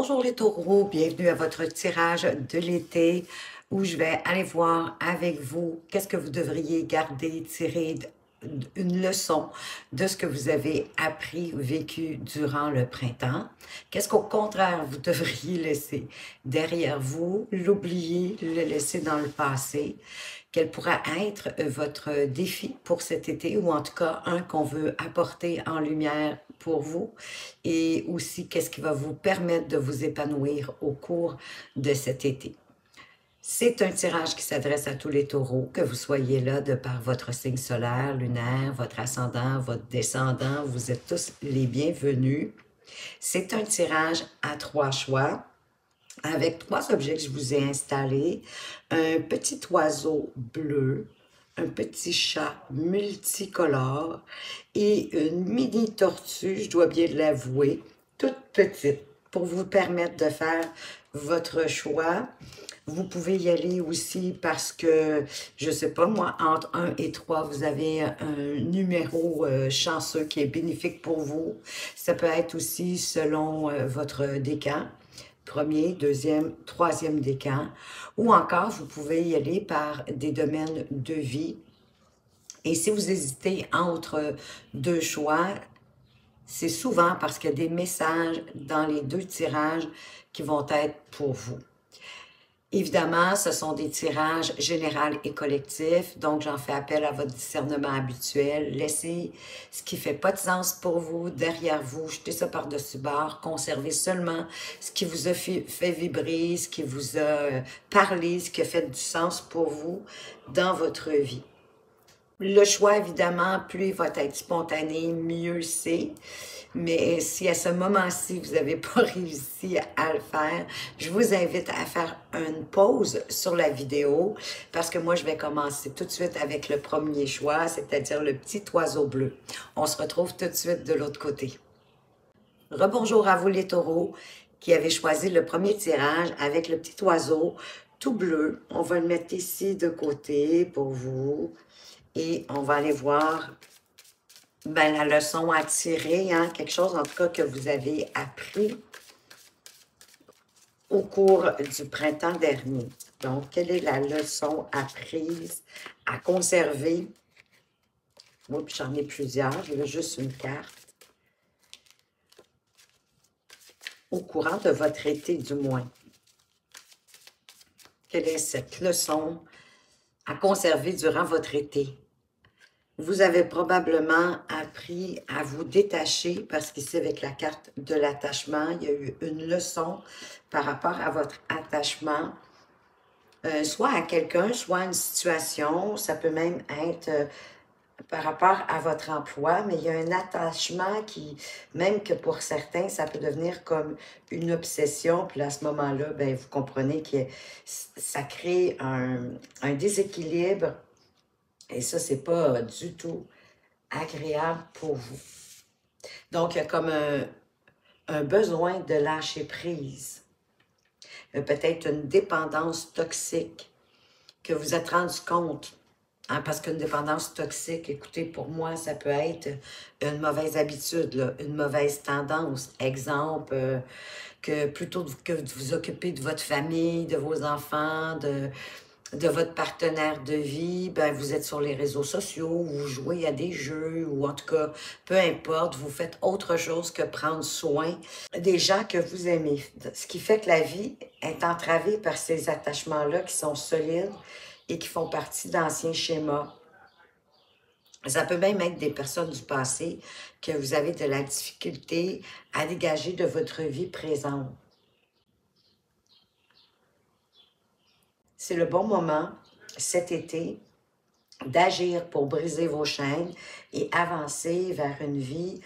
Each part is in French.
Bonjour les taureaux, bienvenue à votre tirage de l'été où je vais aller voir avec vous qu'est-ce que vous devriez garder, tirer une leçon de ce que vous avez appris ou vécu durant le printemps. Qu'est-ce qu'au contraire vous devriez laisser derrière vous, l'oublier, le laisser dans le passé. Quel pourra être votre défi pour cet été, ou en tout cas un qu'on veut apporter en lumière pour vous, et aussi qu'est-ce qui va vous permettre de vous épanouir au cours de cet été. C'est un tirage qui s'adresse à tous les taureaux, que vous soyez là de par votre signe solaire, lunaire, votre ascendant, votre descendant, vous êtes tous les bienvenus. C'est un tirage à 3 choix, avec 3 objets que je vous ai installés. Un petit oiseau bleu, un petit chat multicolore et une mini tortue, je dois bien l'avouer, toute petite, pour vous permettre de faire votre choix. Vous pouvez y aller aussi parce que, je sais pas moi, entre 1 et 3, vous avez un numéro chanceux qui est bénéfique pour vous. Ça peut être aussi selon votre décan. Premier, deuxième, troisième décan, ou encore vous pouvez y aller par des domaines de vie. Et si vous hésitez entre 2 choix, c'est souvent parce qu'il y a des messages dans les 2 tirages qui vont être pour vous. Évidemment, ce sont des tirages généraux et collectifs, donc j'en fais appel à votre discernement habituel. Laissez ce qui ne fait pas de sens pour vous derrière vous, jetez ça par-dessus bord, conservez seulement ce qui vous a fait vibrer, ce qui vous a parlé, ce qui a fait du sens pour vous dans votre vie. Le choix, évidemment, plus il va être spontané, mieux c'est. Mais si à ce moment-ci, vous n'avez pas réussi à le faire, je vous invite à faire une pause sur la vidéo parce que moi, je vais commencer tout de suite avec le premier choix, c'est-à-dire le petit oiseau bleu. On se retrouve tout de suite de l'autre côté. Rebonjour à vous les taureaux qui avez choisi le premier tirage avec le petit oiseau tout bleu. On va le mettre ici de côté pour vous. Et on va aller voir la leçon à tirer, hein, quelque chose en tout cas que vous avez appris au cours du printemps dernier. Donc, quelle est la leçon apprise, à conserver? Oups, j'en ai plusieurs, je veux juste une carte. Au courant de votre été, du moins. Quelle est cette leçon à conserver durant votre été? Vous avez probablement appris à vous détacher parce qu'ici, avec la carte de l'attachement, il y a eu une leçon par rapport à votre attachement, soit à quelqu'un, soit à une situation. Ça peut même être par rapport à votre emploi, mais il y a un attachement qui, même que pour certains, ça peut devenir comme une obsession. Puis à ce moment-là, vous comprenez que ça crée un déséquilibre. Et ça, c'est pas du tout agréable pour vous. Donc, il y a comme un besoin de lâcher prise. Peut-être une dépendance toxique que vous êtes rendu compte. Hein, parce qu'une dépendance toxique, écoutez, pour moi, ça peut être une mauvaise habitude, là, une mauvaise tendance. Exemple, que plutôt que de vous occuper de votre famille, de vos enfants, de votre partenaire de vie, vous êtes sur les réseaux sociaux, vous jouez à des jeux, ou en tout cas, peu importe, vous faites autre chose que prendre soin des gens que vous aimez. Ce qui fait que la vie est entravée par ces attachements-là qui sont solides et qui font partie d'anciens schémas. Ça peut même être des personnes du passé que vous avez de la difficulté à dégager de votre vie présente. C'est le bon moment, cet été, d'agir pour briser vos chaînes et avancer vers une vie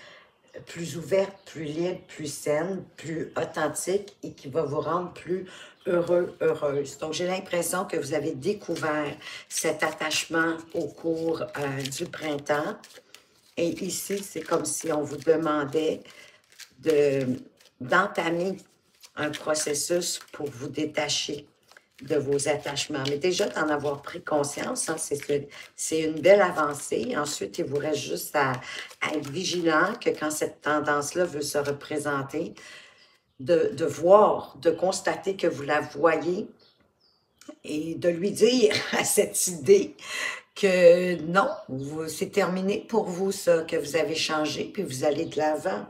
plus ouverte, plus libre, plus saine, plus authentique et qui va vous rendre plus heureux, heureuse. Donc, j'ai l'impression que vous avez découvert cet attachement au cours du printemps. Et ici, c'est comme si on vous demandait d'entamer un processus pour vous détacher de vos attachements. Mais déjà, d'en avoir pris conscience, hein, c'est une belle avancée. Ensuite, il vous reste juste à être vigilant que quand cette tendance-là veut se représenter, de voir, de constater que vous la voyez et de lui dire à cette idée que non, c'est terminé pour vous ça, que vous avez changé, puis vous allez de l'avant.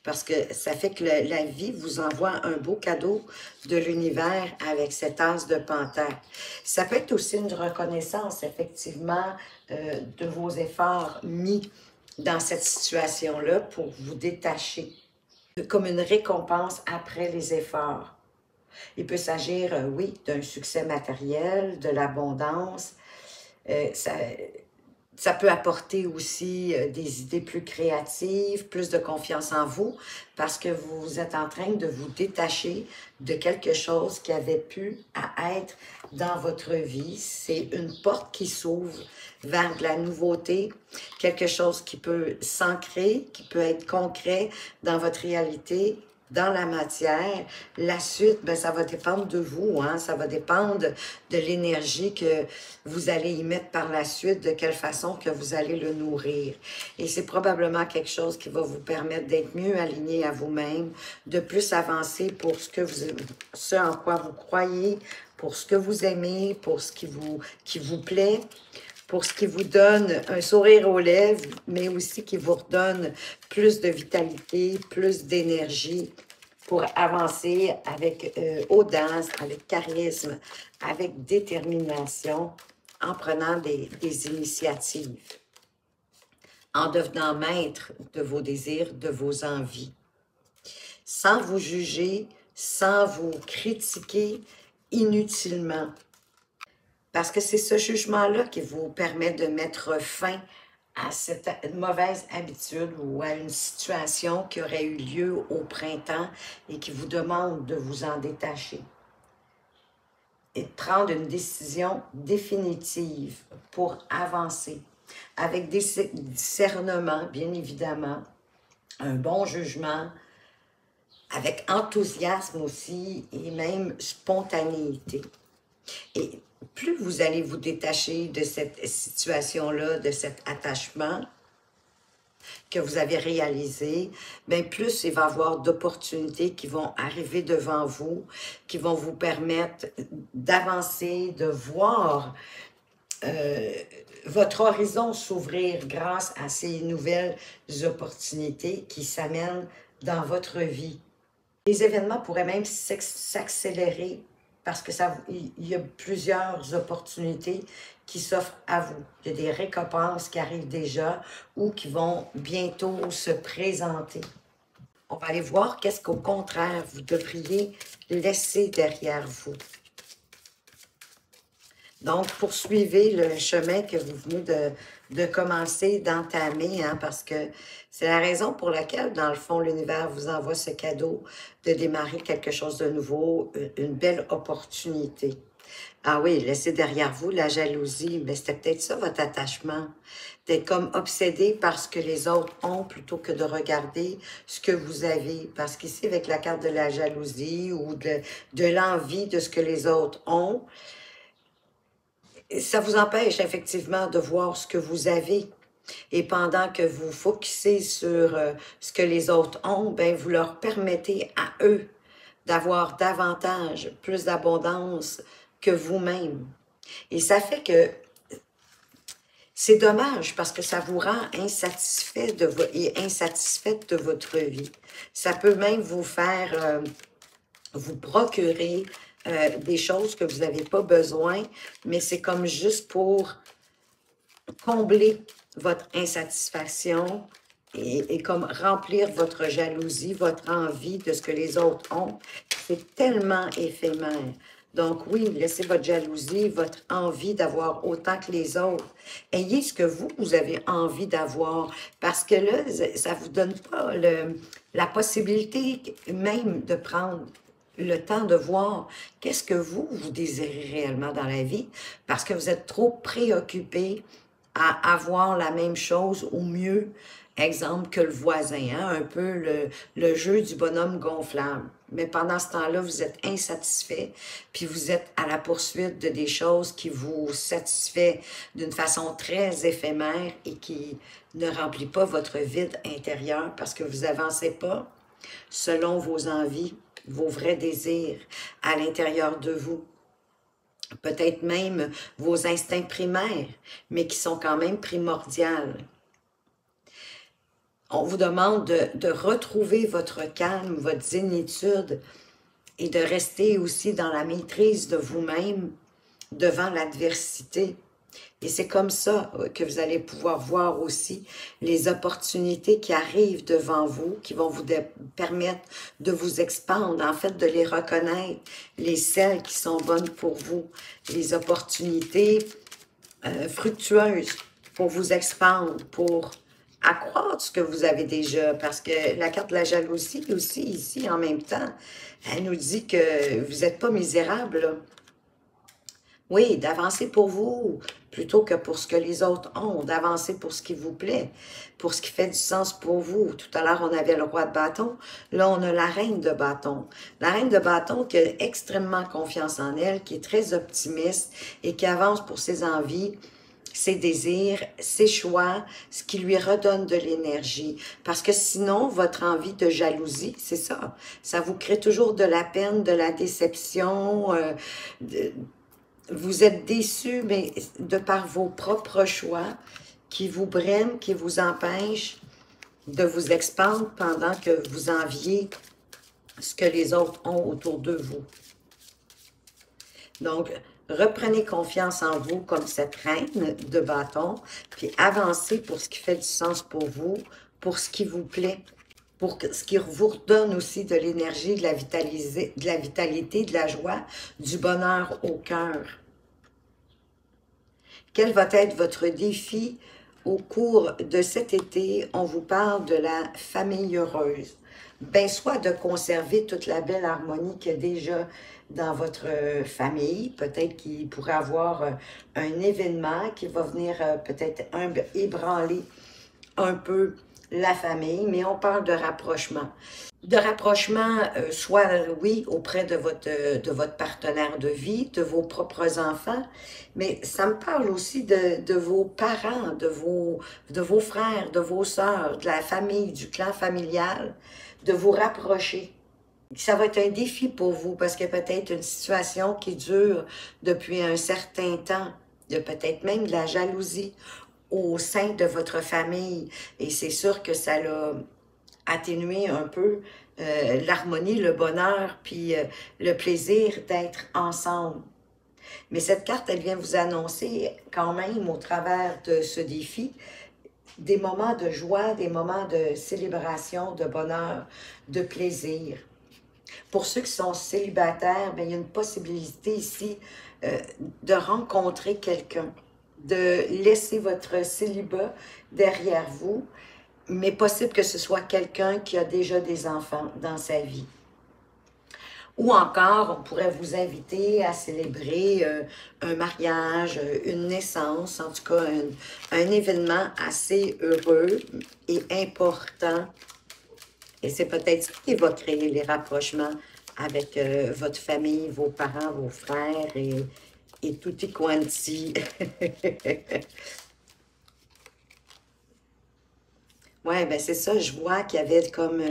Parce que ça fait que la vie vous envoie un beau cadeau de l'univers avec cet as de panthère. Ça peut être aussi une reconnaissance, effectivement, de vos efforts mis dans cette situation-là pour vous détacher, comme une récompense après les efforts. Il peut s'agir, oui, d'un succès matériel, de l'abondance. Ça peut apporter aussi des idées plus créatives, plus de confiance en vous, parce que vous êtes en train de vous détacher de quelque chose qui avait pu être dans votre vie. C'est une porte qui s'ouvre vers de la nouveauté, quelque chose qui peut s'ancrer, qui peut être concret dans votre réalité, dans la matière. La suite, ben, ça va dépendre de vous, hein? Ça va dépendre de l'énergie que vous allez y mettre par la suite, de quelle façon que vous allez le nourrir. Et c'est probablement quelque chose qui va vous permettre d'être mieux aligné à vous-même, de plus avancer pour ce en quoi vous croyez, pour ce que vous aimez, pour ce qui vous plaît, pour ce qui vous donne un sourire aux lèvres, mais aussi qui vous redonne plus de vitalité, plus d'énergie pour avancer avec audace, avec charisme, avec détermination, en prenant des initiatives, en devenant maître de vos désirs, de vos envies, sans vous juger, sans vous critiquer inutilement. Parce que c'est ce jugement-là qui vous permet de mettre fin à cette mauvaise habitude ou à une situation qui aurait eu lieu au printemps et qui vous demande de vous en détacher. Et de prendre une décision définitive pour avancer avec des discernements, bien évidemment, un bon jugement, avec enthousiasme aussi et même spontanéité. Et plus vous allez vous détacher de cette situation-là, de cet attachement que vous avez réalisé, bien plus il va y avoir d'opportunités qui vont arriver devant vous, qui vont vous permettre d'avancer, de voir votre horizon s'ouvrir grâce à ces nouvelles opportunités qui s'amènent dans votre vie. Les événements pourraient même s'accélérer parce que il y a plusieurs opportunités qui s'offrent à vous. Il y a des récompenses qui arrivent déjà ou qui vont bientôt se présenter. On va aller voir qu'est-ce qu'au contraire, vous devriez laisser derrière vous. Donc, poursuivez le chemin que vous venez de commencer, d'entamer, hein, parce que c'est la raison pour laquelle, dans le fond, l'univers vous envoie ce cadeau de démarrer quelque chose de nouveau, une belle opportunité. Ah oui, laissez derrière vous la jalousie, mais c'était peut-être ça votre attachement, d'être comme obsédé par ce que les autres ont plutôt que de regarder ce que vous avez. Parce qu'ici, avec la carte de la jalousie ou de l'envie de ce que les autres ont, ça vous empêche effectivement de voir ce que vous avez. Et pendant que vous focussez sur ce que les autres ont, ben vous leur permettez à eux d'avoir davantage, plus d'abondance que vous-même. Et ça fait que c'est dommage parce que ça vous rend insatisfait et insatisfaite de votre vie. Ça peut même vous faire vous procurer des choses que vous n'avez pas besoin, mais c'est comme juste pour combler votre insatisfaction et comme remplir votre jalousie, votre envie de ce que les autres ont. C'est tellement éphémère. Donc oui, laissez votre jalousie, votre envie d'avoir autant que les autres. Ayez ce que vous avez envie d'avoir, parce que là, ça ne vous donne pas la possibilité même de prendre le temps de voir qu'est-ce que vous désirez réellement dans la vie, parce que vous êtes trop préoccupé à avoir la même chose ou mieux, exemple, que le voisin, hein? Un peu le jeu du bonhomme gonflable. Mais pendant ce temps-là, vous êtes insatisfait, puis vous êtes à la poursuite de des choses qui vous satisfait d'une façon très éphémère et qui ne remplit pas votre vide intérieur parce que vous avancez pas selon vos envies, vos vrais désirs à l'intérieur de vous. Peut-être même vos instincts primaires, mais qui sont quand même primordiales. On vous demande de retrouver votre calme, votre zénitude et de rester aussi dans la maîtrise de vous-même devant l'adversité. Et c'est comme ça que vous allez pouvoir voir aussi les opportunités qui arrivent devant vous, qui vont vous permettre de vous expandre, en fait de les reconnaître, les celles qui sont bonnes pour vous, les opportunités fructueuses pour vous expandre, pour accroître ce que vous avez déjà, parce que la carte de la jalousie aussi, ici, en même temps, elle nous dit que vous n'êtes pas misérable, là. Oui, d'avancer pour vous, plutôt que pour ce que les autres ont, d'avancer pour ce qui vous plaît, pour ce qui fait du sens pour vous. Tout à l'heure, on avait le roi de bâton, là, on a la reine de bâton. La reine de bâton qui a extrêmement confiance en elle, qui est très optimiste et qui avance pour ses envies, ses désirs, ses choix, ce qui lui redonne de l'énergie. Parce que sinon, votre envie de jalousie, c'est ça. Ça vous crée toujours de la peine, de la déception. Vous êtes déçu, mais de par vos propres choix qui vous briment, qui vous empêchent de vous expandre pendant que vous enviez ce que les autres ont autour de vous. Donc, reprenez confiance en vous comme cette reine de bâton, puis avancez pour ce qui fait du sens pour vous, pour ce qui vous plaît, pour ce qui vous redonne aussi de l'énergie, de la vitalité, de la joie, du bonheur au cœur. Quel va être votre défi au cours de cet été? On vous parle de la famille heureuse. Ben, soit de conserver toute la belle harmonie qu'il y a déjà dans votre famille. Peut-être qu'il pourrait avoir un événement qui va venir peut-être ébranler un peu la famille, mais on parle de rapprochement. De rapprochement, soit, oui, auprès de votre partenaire de vie, de vos propres enfants, mais ça me parle aussi de vos parents, de vos frères, de vos sœurs, de la famille, du clan familial, de vous rapprocher. Ça va être un défi pour vous parce qu'il y a peut-être une situation qui dure depuis un certain temps. Il y a peut-être même de la jalousie au sein de votre famille. Et c'est sûr que ça l'a atténué un peu l'harmonie, le bonheur, puis le plaisir d'être ensemble. Mais cette carte, elle vient vous annoncer quand même au travers de ce défi des moments de joie, des moments de célébration, de bonheur, de plaisir. Pour ceux qui sont célibataires, bien, il y a une possibilité ici de rencontrer quelqu'un, de laisser votre célibat derrière vous, mais possible que ce soit quelqu'un qui a déjà des enfants dans sa vie. Ou encore, on pourrait vous inviter à célébrer un mariage, une naissance, en tout cas un événement assez heureux et important. Et c'est peut-être ça qui va créer les rapprochements avec votre famille, vos parents, vos frères et tutti quanti. Ouais, ben c'est ça, je vois qu'il y avait comme,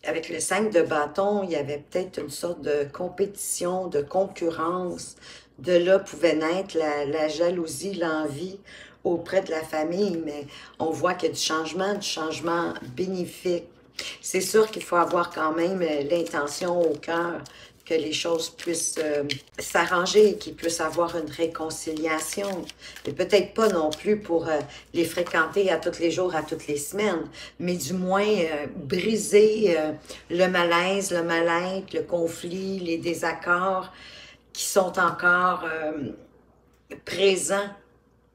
avec le 5 de bâton, il y avait peut-être une sorte de compétition, de concurrence. De là pouvait naître la jalousie, l'envie auprès de la famille, mais on voit qu'il y a du changement bénéfique. C'est sûr qu'il faut avoir quand même l'intention au cœur que les choses puissent s'arranger, qu'il puisse avoir une réconciliation. Et peut-être pas non plus pour les fréquenter à tous les jours, à toutes les semaines, mais du moins briser le malaise, le mal-être, le conflit, les désaccords qui sont encore présents.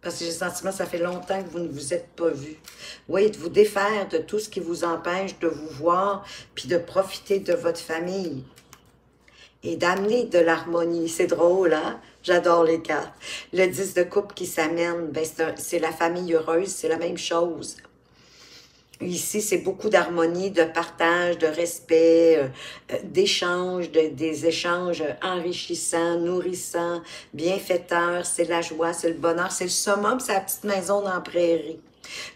Parce que j'ai le sentiment que ça fait longtemps que vous ne vous êtes pas vus. Oui, de vous défaire de tout ce qui vous empêche de vous voir, puis de profiter de votre famille. Et d'amener de l'harmonie. C'est drôle, hein? J'adore les cartes. Le 10 de coupe qui s'amène, ben c'est la famille heureuse, c'est la même chose. Ici, c'est beaucoup d'harmonie, de partage, de respect, d'échange, des échanges enrichissants, nourrissants, bienfaiteurs. C'est la joie, c'est le bonheur, c'est le summum, c'est la petite maison dans la prairie.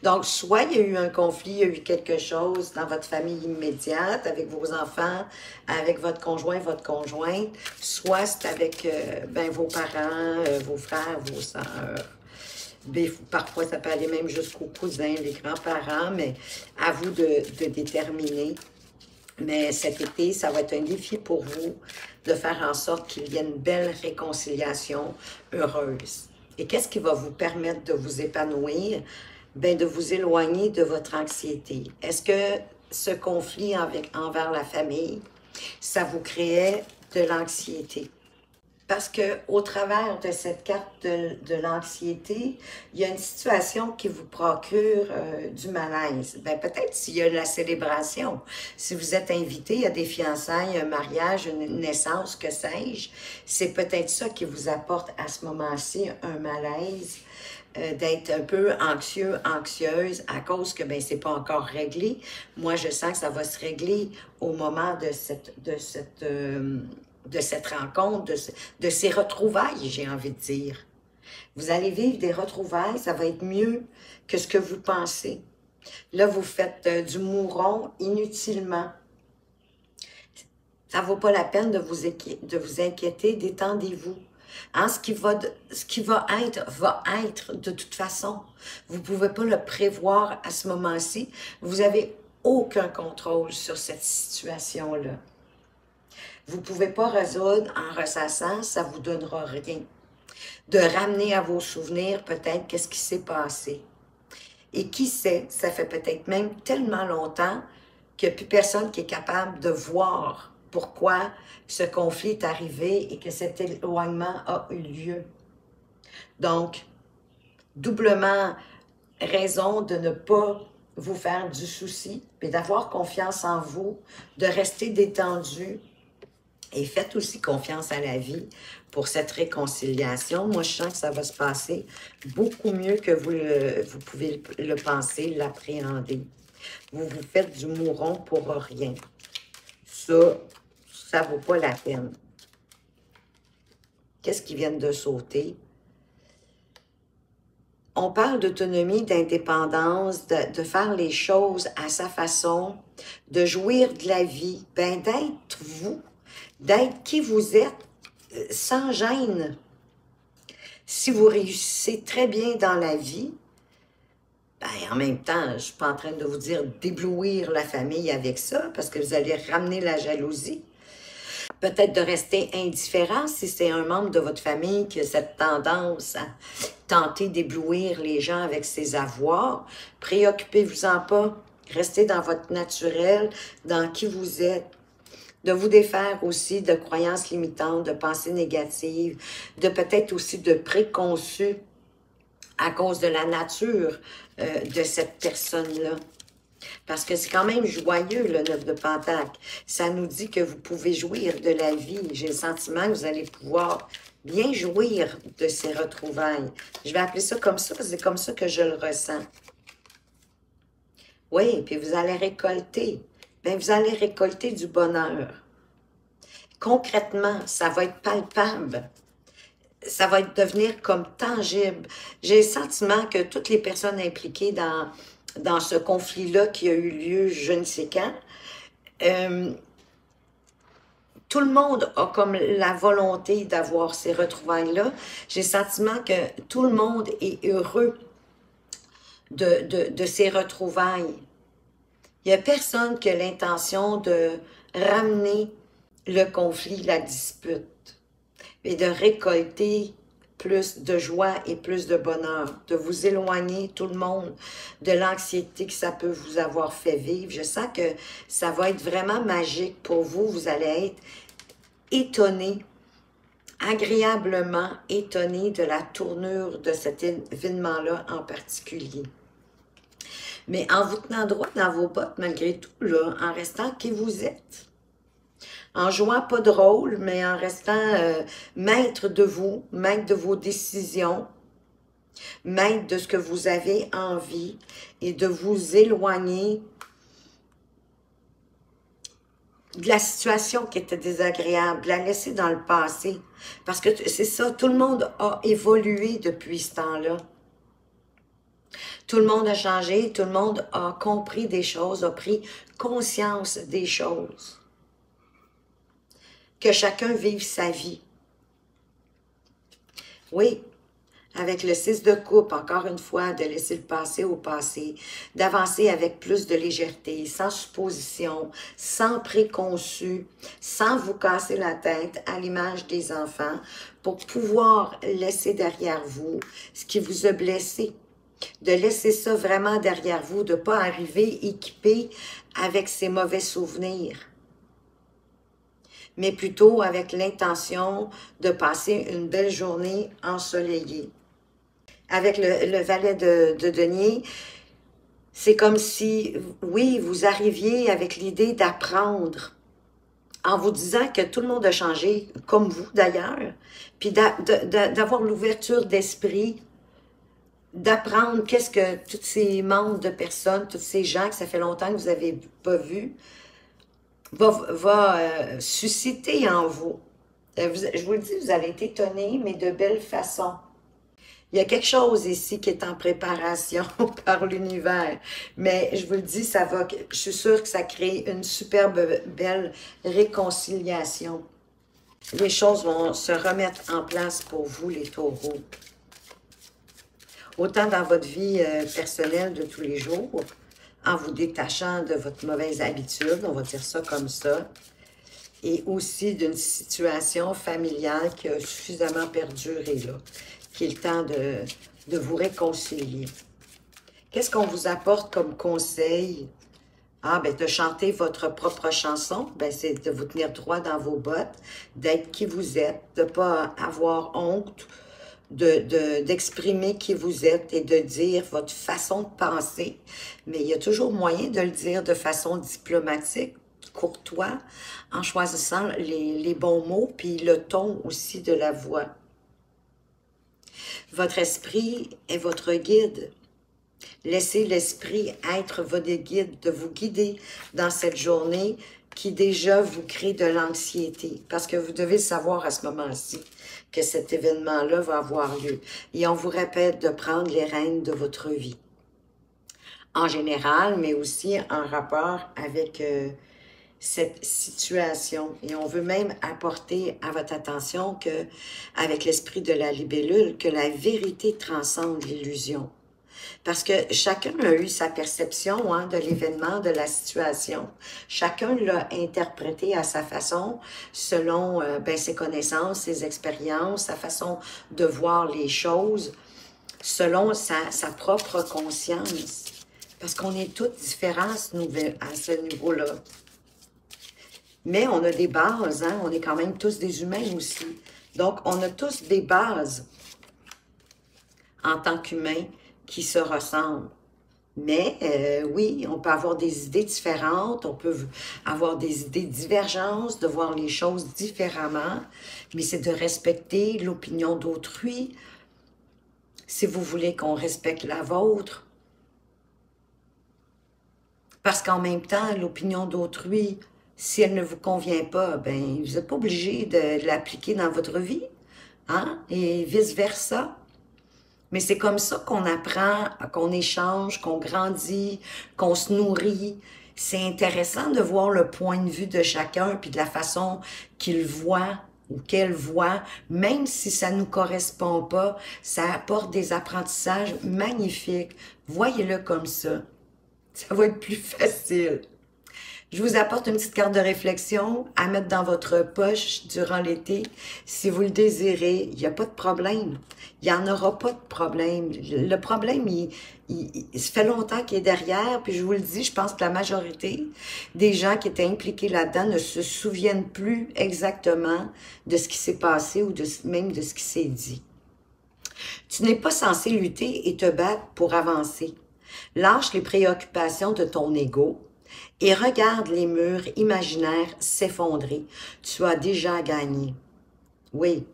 Donc, soit il y a eu un conflit, il y a eu quelque chose dans votre famille immédiate, avec vos enfants, avec votre conjoint, votre conjointe, soit c'est avec ben, vos parents, vos frères, vos sœurs. Parfois, ça peut aller même jusqu'aux cousins, les grands-parents, mais à vous de déterminer. Mais cet été, ça va être un défi pour vous de faire en sorte qu'il y ait une belle réconciliation heureuse. Et qu'est-ce qui va vous permettre de vous épanouir? Ben, de vous éloigner de votre anxiété. Est-ce que ce conflit envers la famille, ça vous créait de l'anxiété? Parce que au travers de cette carte de l'anxiété, il y a une situation qui vous procure du malaise. Ben, peut-être s'il y a la célébration, si vous êtes invité à des fiançailles, un mariage, une naissance, que sais-je, c'est peut-être ça qui vous apporte à ce moment-ci un malaise, d'être un peu anxieux, anxieuse, à cause que ben c'est pas encore réglé. Moi, je sens que ça va se régler au moment de cette rencontre, de ces retrouvailles, j'ai envie de dire. Vous allez vivre des retrouvailles, ça va être mieux que ce que vous pensez. Là, vous faites du mouron inutilement. Ça ne vaut pas la peine de vous inquiéter, détendez-vous. Hein, ce qui va être de toute façon. Vous ne pouvez pas le prévoir à ce moment-ci. Vous n'avez aucun contrôle sur cette situation-là. Vous ne pouvez pas résoudre en ressassant, ça ne vous donnera rien. De ramener à vos souvenirs peut-être qu'est-ce qui s'est passé. Et qui sait, ça fait peut-être même tellement longtemps qu'il n'y a plus personne qui est capable de voir pourquoi ce conflit est arrivé et que cet éloignement a eu lieu. Donc, doublement raison de ne pas vous faire du souci, mais d'avoir confiance en vous, de rester détendu. Et faites aussi confiance à la vie pour cette réconciliation. Moi, je sens que ça va se passer beaucoup mieux que vous pouvez le penser, l'appréhender. Vous vous faites du mouron pour rien. Ça vaut pas la peine. Qu'est-ce qui vient de sauter? On parle d'autonomie, d'indépendance, de faire les choses à sa façon, de jouir de la vie, ben d'être vous, d'être qui vous êtes, sans gêne. Si vous réussissez très bien dans la vie, ben, en même temps, je ne suis pas en train de vous dire d'éblouir la famille avec ça, parce que vous allez ramener la jalousie. Peut-être de rester indifférent si c'est un membre de votre famille qui a cette tendance à tenter d'éblouir les gens avec ses avoirs. Préoccupez-vous-en pas. Restez dans votre naturel, dans qui vous êtes. De vous défaire aussi de croyances limitantes, de pensées négatives, de peut-être aussi de préconçus à cause de la nature de cette personne-là. Parce que c'est quand même joyeux, le 9 de Pentacle. Ça nous dit que vous pouvez jouir de la vie. J'ai le sentiment que vous allez pouvoir bien jouir de ces retrouvailles. Je vais appeler ça comme ça, parce que c'est comme ça que je le ressens. Oui, puis vous allez récolter. Bien, vous allez récolter du bonheur. Concrètement, ça va être palpable. Ça va devenir comme tangible. J'ai le sentiment que toutes les personnes impliquées dans ce conflit-là qui a eu lieu je ne sais quand, tout le monde a comme la volonté d'avoir ces retrouvailles-là. J'ai le sentiment que tout le monde est heureux de ces retrouvailles. Il n'y a personne qui a l'intention de ramener le conflit, la dispute, et de récolter plus de joie et plus de bonheur, de vous éloigner, tout le monde, de l'anxiété que ça peut vous avoir fait vivre. Je sens que ça va être vraiment magique pour vous. Vous allez être étonné, agréablement étonné de la tournure de cet événement-là en particulier. Mais en vous tenant droit dans vos bottes, malgré tout, là, en restant qui vous êtes. En jouant pas de rôle, mais en restant maître de vous, maître de vos décisions, maître de ce que vous avez envie et de vous éloigner de la situation qui était désagréable, de la laisser dans le passé. Parce que c'est ça, tout le monde a évolué depuis ce temps-là. Tout le monde a changé, tout le monde a compris des choses, a pris conscience des choses. Que chacun vive sa vie. Oui, avec le 6 de coupe, encore une fois, de laisser le passé au passé, d'avancer avec plus de légèreté, sans supposition, sans préconçu, sans vous casser la tête à l'image des enfants, pour pouvoir laisser derrière vous ce qui vous a blessé. De laisser ça vraiment derrière vous, de ne pas arriver équipé avec ces mauvais souvenirs, mais plutôt avec l'intention de passer une belle journée ensoleillée. Avec le valet de denier, c'est comme si, oui, vous arriviez avec l'idée d'apprendre, en vous disant que tout le monde a changé, comme vous d'ailleurs, puis d'avoir l'ouverture d'esprit, d'apprendre qu'est-ce que tous ces membres de personnes, tous ces gens que ça fait longtemps que vous n'avez pas vus, va susciter en vous. Je vous le dis, vous allez être étonnés, mais de belle façon. Il y a quelque chose ici qui est en préparation par l'univers. Mais je vous le dis, je suis sûre que ça crée une superbe, belle réconciliation. Les choses vont se remettre en place pour vous, les taureaux. Autant dans votre vie personnelle de tous les jours, en vous détachant de votre mauvaise habitude, on va dire ça comme ça, et aussi d'une situation familiale qui a suffisamment perduré, là, qui est le temps de vous réconcilier. Qu'est-ce qu'on vous apporte comme conseil? Ah, ben de chanter votre propre chanson, ben c'est de vous tenir droit dans vos bottes, d'être qui vous êtes, de ne pas avoir honte, d'exprimer qui vous êtes et de dire votre façon de penser. Mais il y a toujours moyen de le dire de façon diplomatique, courtois, en choisissant les bons mots, puis le ton aussi de la voix. Votre esprit est votre guide. Laissez l'esprit être votre guide, de vous guider dans cette journée qui déjà vous crée de l'anxiété. Parce que vous devez savoir à ce moment-ci que cet événement-là va avoir lieu. Et on vous répète de prendre les rênes de votre vie. En général, mais aussi en rapport avec cette situation. Et on veut même apporter à votre attention que, avec l'esprit de la libellule, que la vérité transcende l'illusion. Parce que chacun a eu sa perception hein, de l'événement, de la situation. Chacun l'a interprété à sa façon, selon ses connaissances, ses expériences, sa façon de voir les choses, selon sa propre conscience. Parce qu'on est tous différents à ce niveau-là. Mais on a des bases, hein? On est quand même tous des humains aussi. Donc, on a tous des bases en tant qu'humains qui se ressemblent. Mais oui, on peut avoir des idées différentes, on peut avoir des idées divergentes, de voir les choses différemment, mais c'est de respecter l'opinion d'autrui, si vous voulez qu'on respecte la vôtre. Parce qu'en même temps, l'opinion d'autrui, si elle ne vous convient pas, ben vous n'êtes pas obligé de l'appliquer dans votre vie, hein? Et vice-versa. Mais c'est comme ça qu'on apprend, qu'on échange, qu'on grandit, qu'on se nourrit. C'est intéressant de voir le point de vue de chacun, puis de la façon qu'il voit ou qu'elle voit, même si ça ne nous correspond pas, ça apporte des apprentissages magnifiques. Voyez-le comme ça. Ça va être plus facile. Je vous apporte une petite carte de réflexion à mettre dans votre poche durant l'été. Si vous le désirez, il n'y a pas de problème. Il n'y en aura pas de problème. Le problème, ça fait longtemps qu'il est derrière, puis je vous le dis, je pense que la majorité des gens qui étaient impliqués là-dedans ne se souviennent plus exactement de ce qui s'est passé ou même de ce qui s'est dit. Tu n'es pas censé lutter et te battre pour avancer. Lâche les préoccupations de ton ego et regarde les murs imaginaires s'effondrer. Tu as déjà gagné. Oui.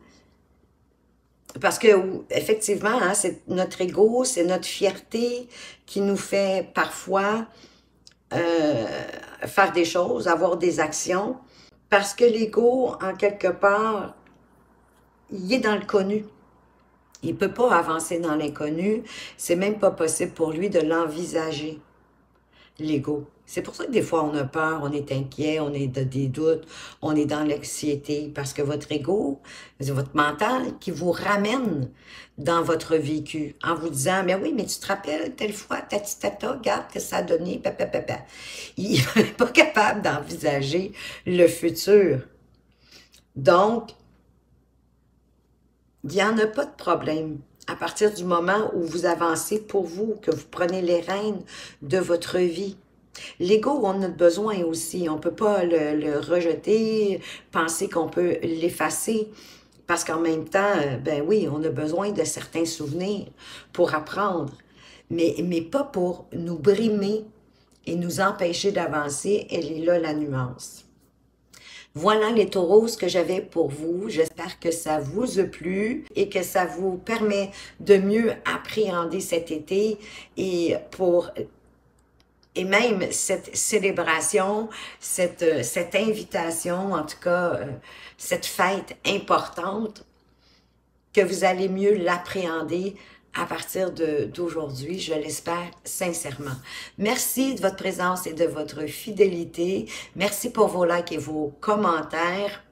Parce que, effectivement, hein, c'est notre ego, c'est notre fierté qui nous fait parfois faire des choses, avoir des actions. Parce que l'ego, en quelque part, il est dans le connu. Il ne peut pas avancer dans l'inconnu. C'est même pas possible pour lui de l'envisager, l'ego. C'est pour ça que des fois on a peur, on est inquiet, on est des doutes, on est dans l'anxiété, parce que votre ego, c'est votre mental qui vous ramène dans votre vécu en vous disant, mais oui, mais tu te rappelles telle fois, tati tata, regarde que ça a donné, papa, papa. Il n'est pas capable d'envisager le futur. Donc, il n'y en a pas de problème. À partir du moment où vous avancez pour vous, que vous prenez les rênes de votre vie. L'ego, on a besoin aussi. On ne peut pas le rejeter, penser qu'on peut l'effacer. Parce qu'en même temps, ben oui, on a besoin de certains souvenirs pour apprendre. Mais pas pour nous brimer et nous empêcher d'avancer. Elle est là la nuance. Voilà les taureaux, ce que j'avais pour vous. J'espère que ça vous a plu et que ça vous permet de mieux appréhender cet été et même cette célébration, cette invitation, en tout cas, cette fête importante, que vous allez mieux l'appréhender à partir d'aujourd'hui, je l'espère sincèrement. Merci de votre présence et de votre fidélité. Merci pour vos likes et vos commentaires.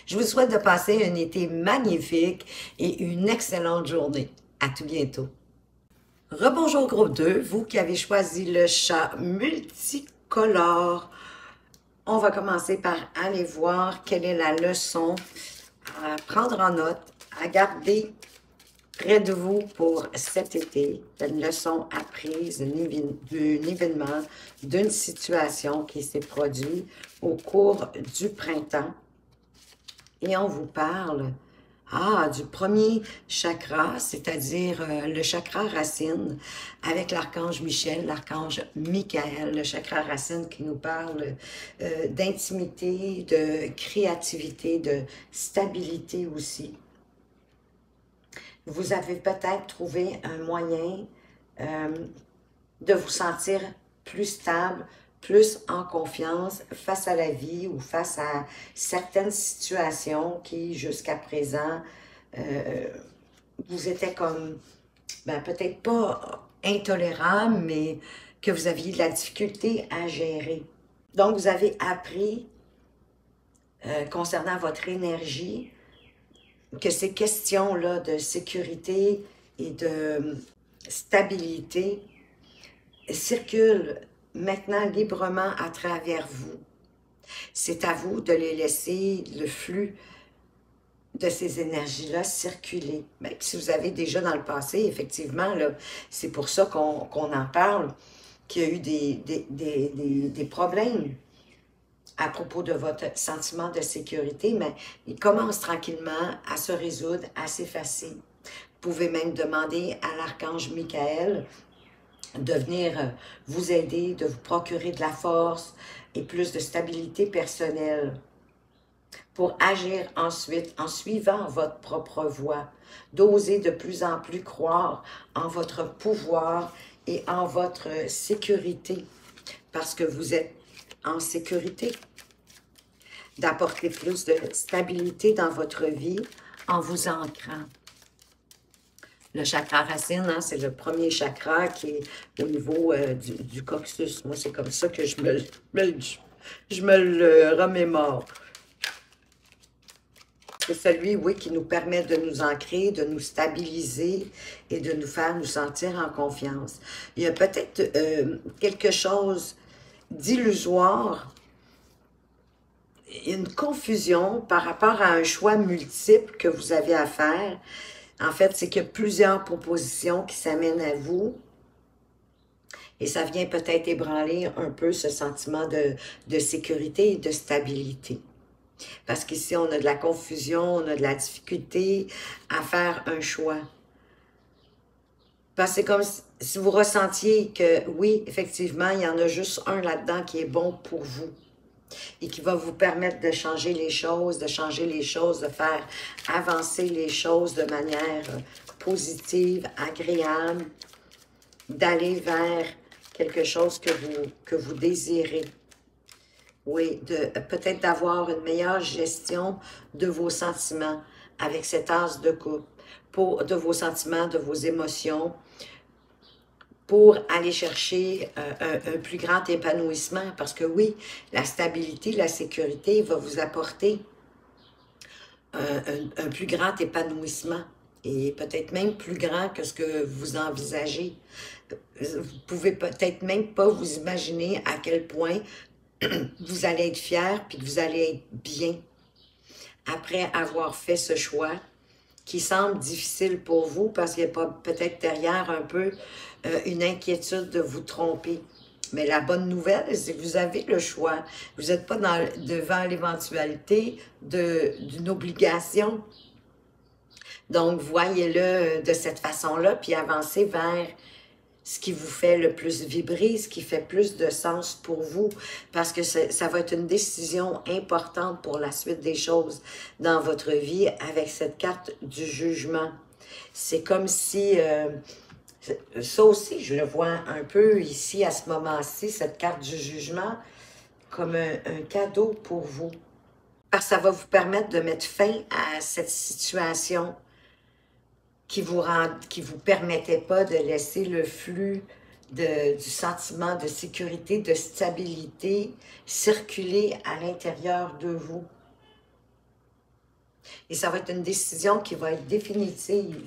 Je vous souhaite de passer un été magnifique et une excellente journée. À tout bientôt. Rebonjour groupe 2, vous qui avez choisi le chat multicolore. On va commencer par aller voir quelle est la leçon à prendre en note, à garder près de vous pour cet été. Une leçon apprise d'un événement, d'une situation qui s'est produite au cours du printemps. Et on vous parle du premier chakra, c'est-à-dire le chakra racine, avec l'archange Michel, l'archange Michael, le chakra racine qui nous parle d'intimité, de créativité, de stabilité aussi. Vous avez peut-être trouvé un moyen de vous sentir plus stable, plus en confiance face à la vie ou face à certaines situations qui, jusqu'à présent, vous étaient comme, peut-être pas intolérables, mais que vous aviez de la difficulté à gérer. Donc, vous avez appris, concernant votre énergie, que ces questions-là de sécurité et de stabilité circulent maintenant librement à travers vous. C'est à vous de les laisser, le flux de ces énergies-là circuler. Même si vous avez déjà dans le passé, effectivement, c'est pour ça qu'on en parle, qu'il y a eu des problèmes à propos de votre sentiment de sécurité, mais il commence tranquillement à se résoudre, à s'effacer. Vous pouvez même demander à l'archange Michael de venir vous aider, de vous procurer de la force et plus de stabilité personnelle pour agir ensuite en suivant votre propre voie, d'oser de plus en plus croire en votre pouvoir et en votre sécurité, parce que vous êtes en sécurité, d'apporter plus de stabilité dans votre vie en vous ancrant. Le chakra racine, hein, c'est le premier chakra qui est au niveau du coccyx. Moi, c'est comme ça que je me le remémore. C'est celui, oui, qui nous permet de nous ancrer, de nous stabiliser et de nous faire nous sentir en confiance. Il y a peut-être quelque chose d'illusoire, une confusion par rapport à un choix multiple que vous avez à faire. En fait, c'est qu'il y a plusieurs propositions qui s'amènent à vous et ça vient peut-être ébranler un peu ce sentiment de sécurité et de stabilité. Parce qu'ici, on a de la confusion, on a de la difficulté à faire un choix. Parce que c'est comme si vous ressentiez que, oui, effectivement, il y en a juste un là-dedans qui est bon pour vous et qui va vous permettre de changer les choses, de faire avancer les choses de manière positive, agréable, d'aller vers quelque chose que vous désirez. Oui, peut-être d'avoir une meilleure gestion de vos sentiments avec cet as de coupe. de vos sentiments, de vos émotions, pour aller chercher un plus grand épanouissement. Parce que oui, la stabilité, la sécurité va vous apporter un plus grand épanouissement et peut-être même plus grand que ce que vous envisagez. Vous pouvez peut-être même pas vous imaginer à quel point vous allez être fier puis que vous allez être bien après avoir fait ce choix qui semble difficile pour vous parce qu'il y a peut-être derrière un peu une inquiétude de vous tromper. Mais la bonne nouvelle, c'est que vous avez le choix. Vous n'êtes pas devant l'éventualité d'une obligation. Donc, voyez-le de cette façon-là, puis avancez vers ce qui vous fait le plus vibrer, ce qui fait plus de sens pour vous, parce que ça va être une décision importante pour la suite des choses dans votre vie avec cette carte du jugement. C'est comme si, ça aussi, je le vois un peu ici, à ce moment-ci, cette carte du jugement, comme un cadeau pour vous. Parce que ça va vous permettre de mettre fin à cette situation qui vous permettait pas de laisser le flux du sentiment de sécurité, de stabilité circuler à l'intérieur de vous. Et ça va être une décision qui va être définitive.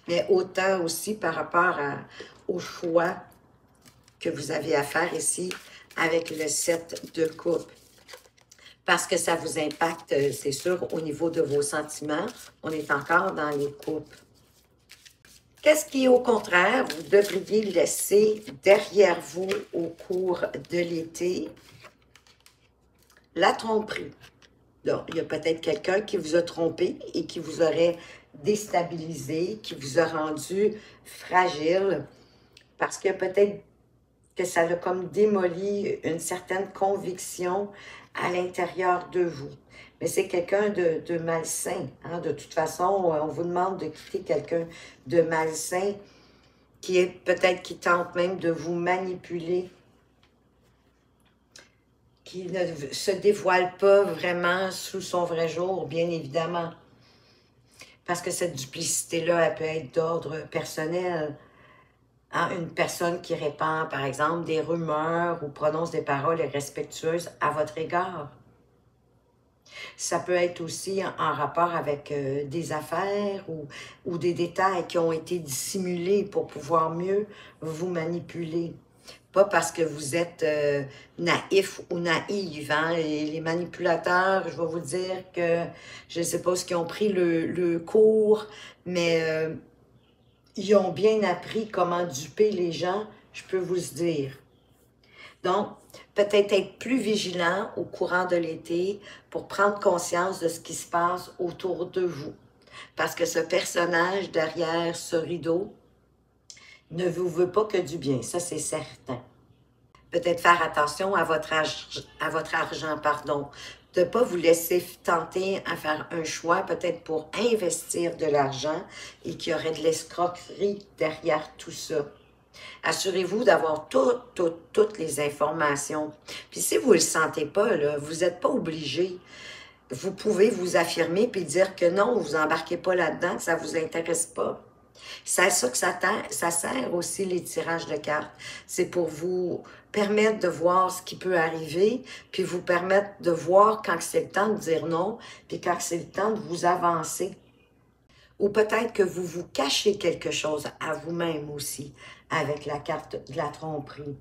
Mais autant aussi par rapport au choix que vous avez à faire ici avec le 7 de coupe. Parce que ça vous impacte, c'est sûr, au niveau de vos sentiments. On est encore dans les coupes. Qu'est-ce qui, au contraire, vous devriez laisser derrière vous au cours de l'été? La tromperie. Donc, il y a peut-être quelqu'un qui vous a trompé et qui vous aurait déstabilisé, qui vous a rendu fragile, parce que peut-être que ça a comme démoli une certaine conviction à l'intérieur de vous. Mais c'est quelqu'un de malsain. Hein? De toute façon, on vous demande de quitter quelqu'un de malsain qui est peut-être qui tente même de vous manipuler, qui ne se dévoile pas vraiment sous son vrai jour, bien évidemment. Parce que cette duplicité-là, elle peut être d'ordre personnel. Hein? Une personne qui répand, par exemple, des rumeurs ou prononce des paroles irrespectueuses à votre égard. Ça peut être aussi en rapport avec des affaires ou des détails qui ont été dissimulés pour pouvoir mieux vous manipuler. Pas parce que vous êtes naïf ou naïve. Hein? Et les manipulateurs, je vais vous dire que je ne sais pas ce qu'ils ont pris le cours, mais ils ont bien appris comment duper les gens, je peux vous le dire. Donc, peut-être être plus vigilant au courant de l'été pour prendre conscience de ce qui se passe autour de vous. Parce que ce personnage derrière ce rideau ne vous veut pas que du bien, ça c'est certain. Peut-être faire attention à votre argent, pardon. De ne pas vous laisser tenter à faire un choix, peut-être pour investir de l'argent et qu'il y aurait de l'escroquerie derrière tout ça. Assurez-vous d'avoir toutes les informations. Puis si vous ne le sentez pas, là, vous n'êtes pas obligé. Vous pouvez vous affirmer puis dire que non, vous embarquez pas là-dedans, que ça ne vous intéresse pas. C'est à ça que ça sert aussi les tirages de cartes. C'est pour vous permettre de voir ce qui peut arriver, puis vous permettre de voir quand c'est le temps de dire non, puis quand c'est le temps de vous avancer. Ou peut-être que vous vous cachez quelque chose à vous-même aussi avec la carte de la tromperie.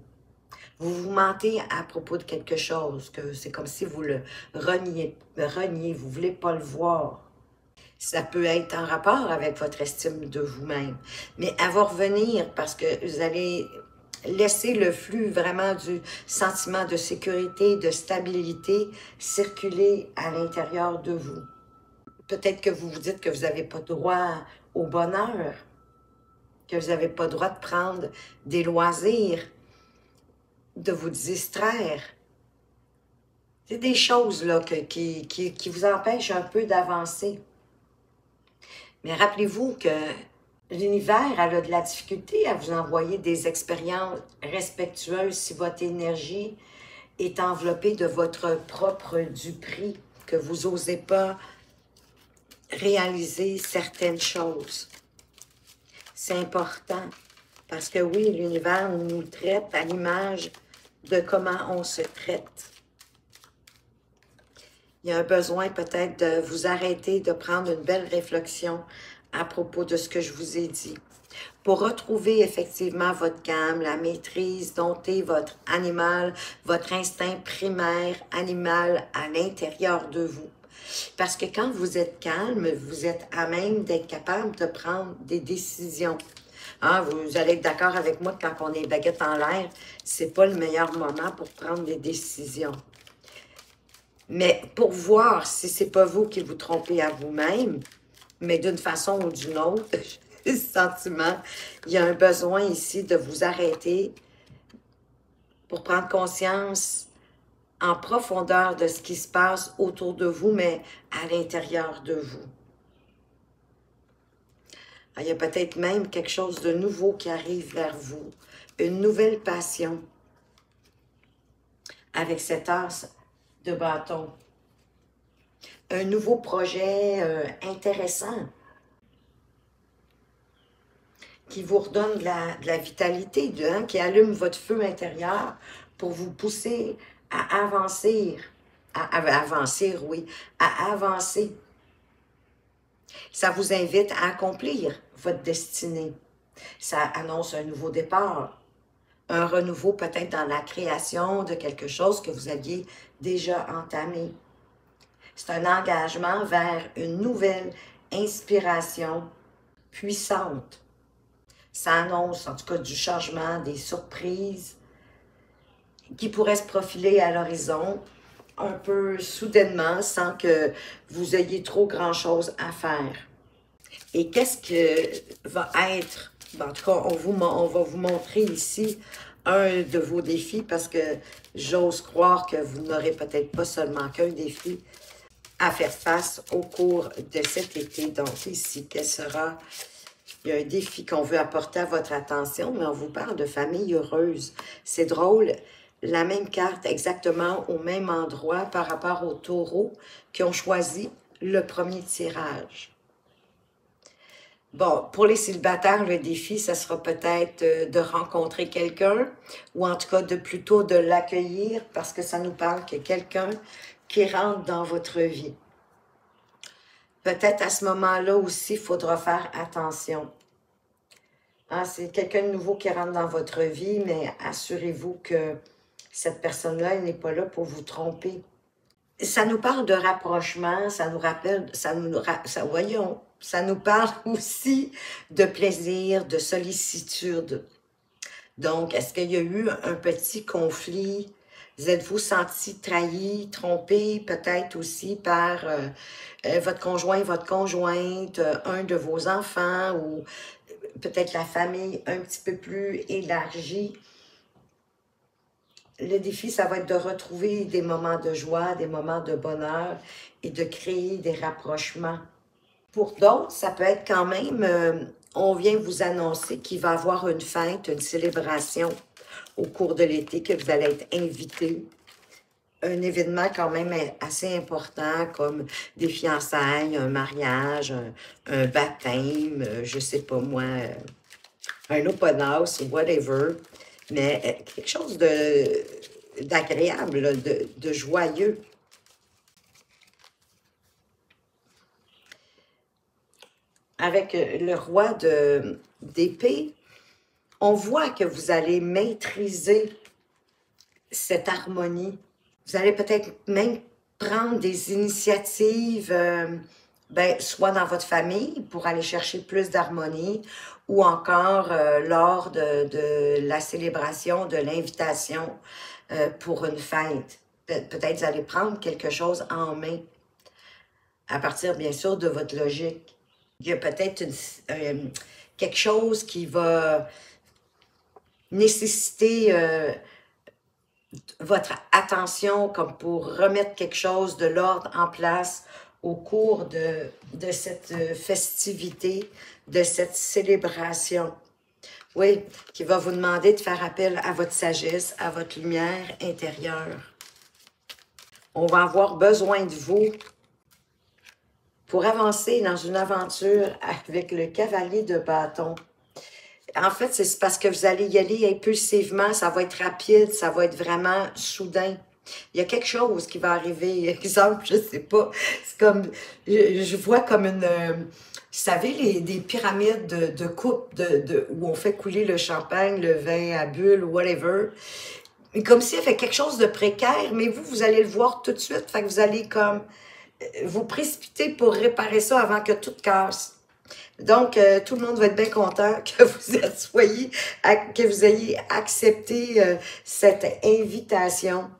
Vous vous mentez à propos de quelque chose, que c'est comme si vous le reniez, vous ne voulez pas le voir. Ça peut être en rapport avec votre estime de vous-même. Mais elle va revenir parce que vous allez laisser le flux vraiment du sentiment de sécurité, de stabilité circuler à l'intérieur de vous. Peut-être que vous vous dites que vous n'avez pas droit au bonheur, que vous n'avez pas le droit de prendre des loisirs, de vous distraire. C'est des choses là, qui vous empêchent un peu d'avancer. Mais rappelez-vous que l'univers elle a de la difficulté à vous envoyer des expériences respectueuses si votre énergie est enveloppée de votre propre duperie, que vous n'osez pas réaliser certaines choses. C'est important parce que oui, l'univers nous traite à l'image de comment on se traite. Il y a un besoin peut-être de vous arrêter, de prendre une belle réflexion à propos de ce que je vous ai dit. Pour retrouver effectivement votre calme, la maîtrise, dompter votre animal, votre instinct primaire animal à l'intérieur de vous. Parce que quand vous êtes calme, vous êtes à même d'être capable de prendre des décisions. Hein, vous allez être d'accord avec moi que quand on est baguette en l'air, c'est pas le meilleur moment pour prendre des décisions. Mais pour voir si c'est pas vous qui vous trompez à vous-même, mais d'une façon ou d'une autre, ce sentiment, il y a un besoin ici de vous arrêter pour prendre conscience en profondeur de ce qui se passe autour de vous, mais à l'intérieur de vous. Il y a peut-être même quelque chose de nouveau qui arrive vers vous, une nouvelle passion avec cet as de bâton. Un nouveau projet intéressant qui vous redonne de la vitalité, qui allume votre feu intérieur pour vous pousser à avancer, à avancer. Ça vous invite à accomplir votre destinée. Ça annonce un nouveau départ, un renouveau peut-être dans la création de quelque chose que vous aviez déjà entamé. C'est un engagement vers une nouvelle inspiration puissante. Ça annonce en tout cas du changement, des surprises qui pourraient se profiler à l'horizon un peu soudainement sans que vous ayez trop grand-chose à faire. Et qu'est-ce que va être, en tout cas, on va vous montrer ici un de vos défis parce que j'ose croire que vous n'aurez peut-être pas seulement qu'un défi à faire face au cours de cet été. Donc ici, quel sera... Il y a un défi qu'on veut apporter à votre attention, mais on vous parle de famille heureuse. C'est drôle, la même carte exactement au même endroit par rapport aux taureaux qui ont choisi le premier tirage. Bon, pour les célibataires, le défi, ça sera peut-être de rencontrer quelqu'un ou en tout cas plutôt de l'accueillir parce que ça nous parle qu'il y a quelqu'un qui rentre dans votre vie. Peut-être à ce moment-là aussi, il faudra faire attention. Hein, c'est quelqu'un de nouveau qui rentre dans votre vie, mais assurez-vous que cette personne-là, elle n'est pas là pour vous tromper. Ça nous parle de rapprochement, ça nous rappelle, voyons, ça nous parle aussi de plaisir, de sollicitude. Donc, est-ce qu'il y a eu un petit conflit? Vous êtes-vous senti trahi, trompé, peut-être aussi par votre conjoint, votre conjointe, un de vos enfants ou peut-être la famille un petit peu plus élargie? Le défi, ça va être de retrouver des moments de joie, des moments de bonheur et de créer des rapprochements. Pour d'autres, ça peut être quand même, on vient vous annoncer qu'il va y avoir une fête, une célébration au cours de l'été, que vous allez être invité. Un événement quand même assez important comme des fiançailles, un mariage, un baptême, je sais pas moi, un open house ou whatever. Mais quelque chose d'agréable, de joyeux. Avec le roi d'épée, on voit que vous allez maîtriser cette harmonie. Vous allez peut-être même prendre des initiatives, soit dans votre famille pour aller chercher plus d'harmonie ou encore lors de la célébration, de l'invitation pour une fête. Peut-être vous allez prendre quelque chose en main à partir, bien sûr, de votre logique. Il y a peut-être quelque chose qui va nécessiter votre attention comme pour remettre quelque chose de l'ordre en place au cours de cette festivité, de cette célébration. Oui, qui va vous demander de faire appel à votre sagesse, à votre lumière intérieure. On va avoir besoin de vous pour avancer dans une aventure avec le cavalier de bâton. En fait, c'est parce que vous allez y aller impulsivement, ça va être rapide, ça va être vraiment soudain. Il y a quelque chose qui va arriver. Exemple, je sais pas, c'est comme, je vois comme une, vous savez, des pyramides de coupe où on fait couler le champagne, le vin à bulles, whatever. Et comme si elle fait quelque chose de précaire, mais vous allez le voir tout de suite. Fait que vous allez comme vous précipiter pour réparer ça avant que tout casse. Donc, tout le monde va être bien content que que vous ayez accepté cette invitation.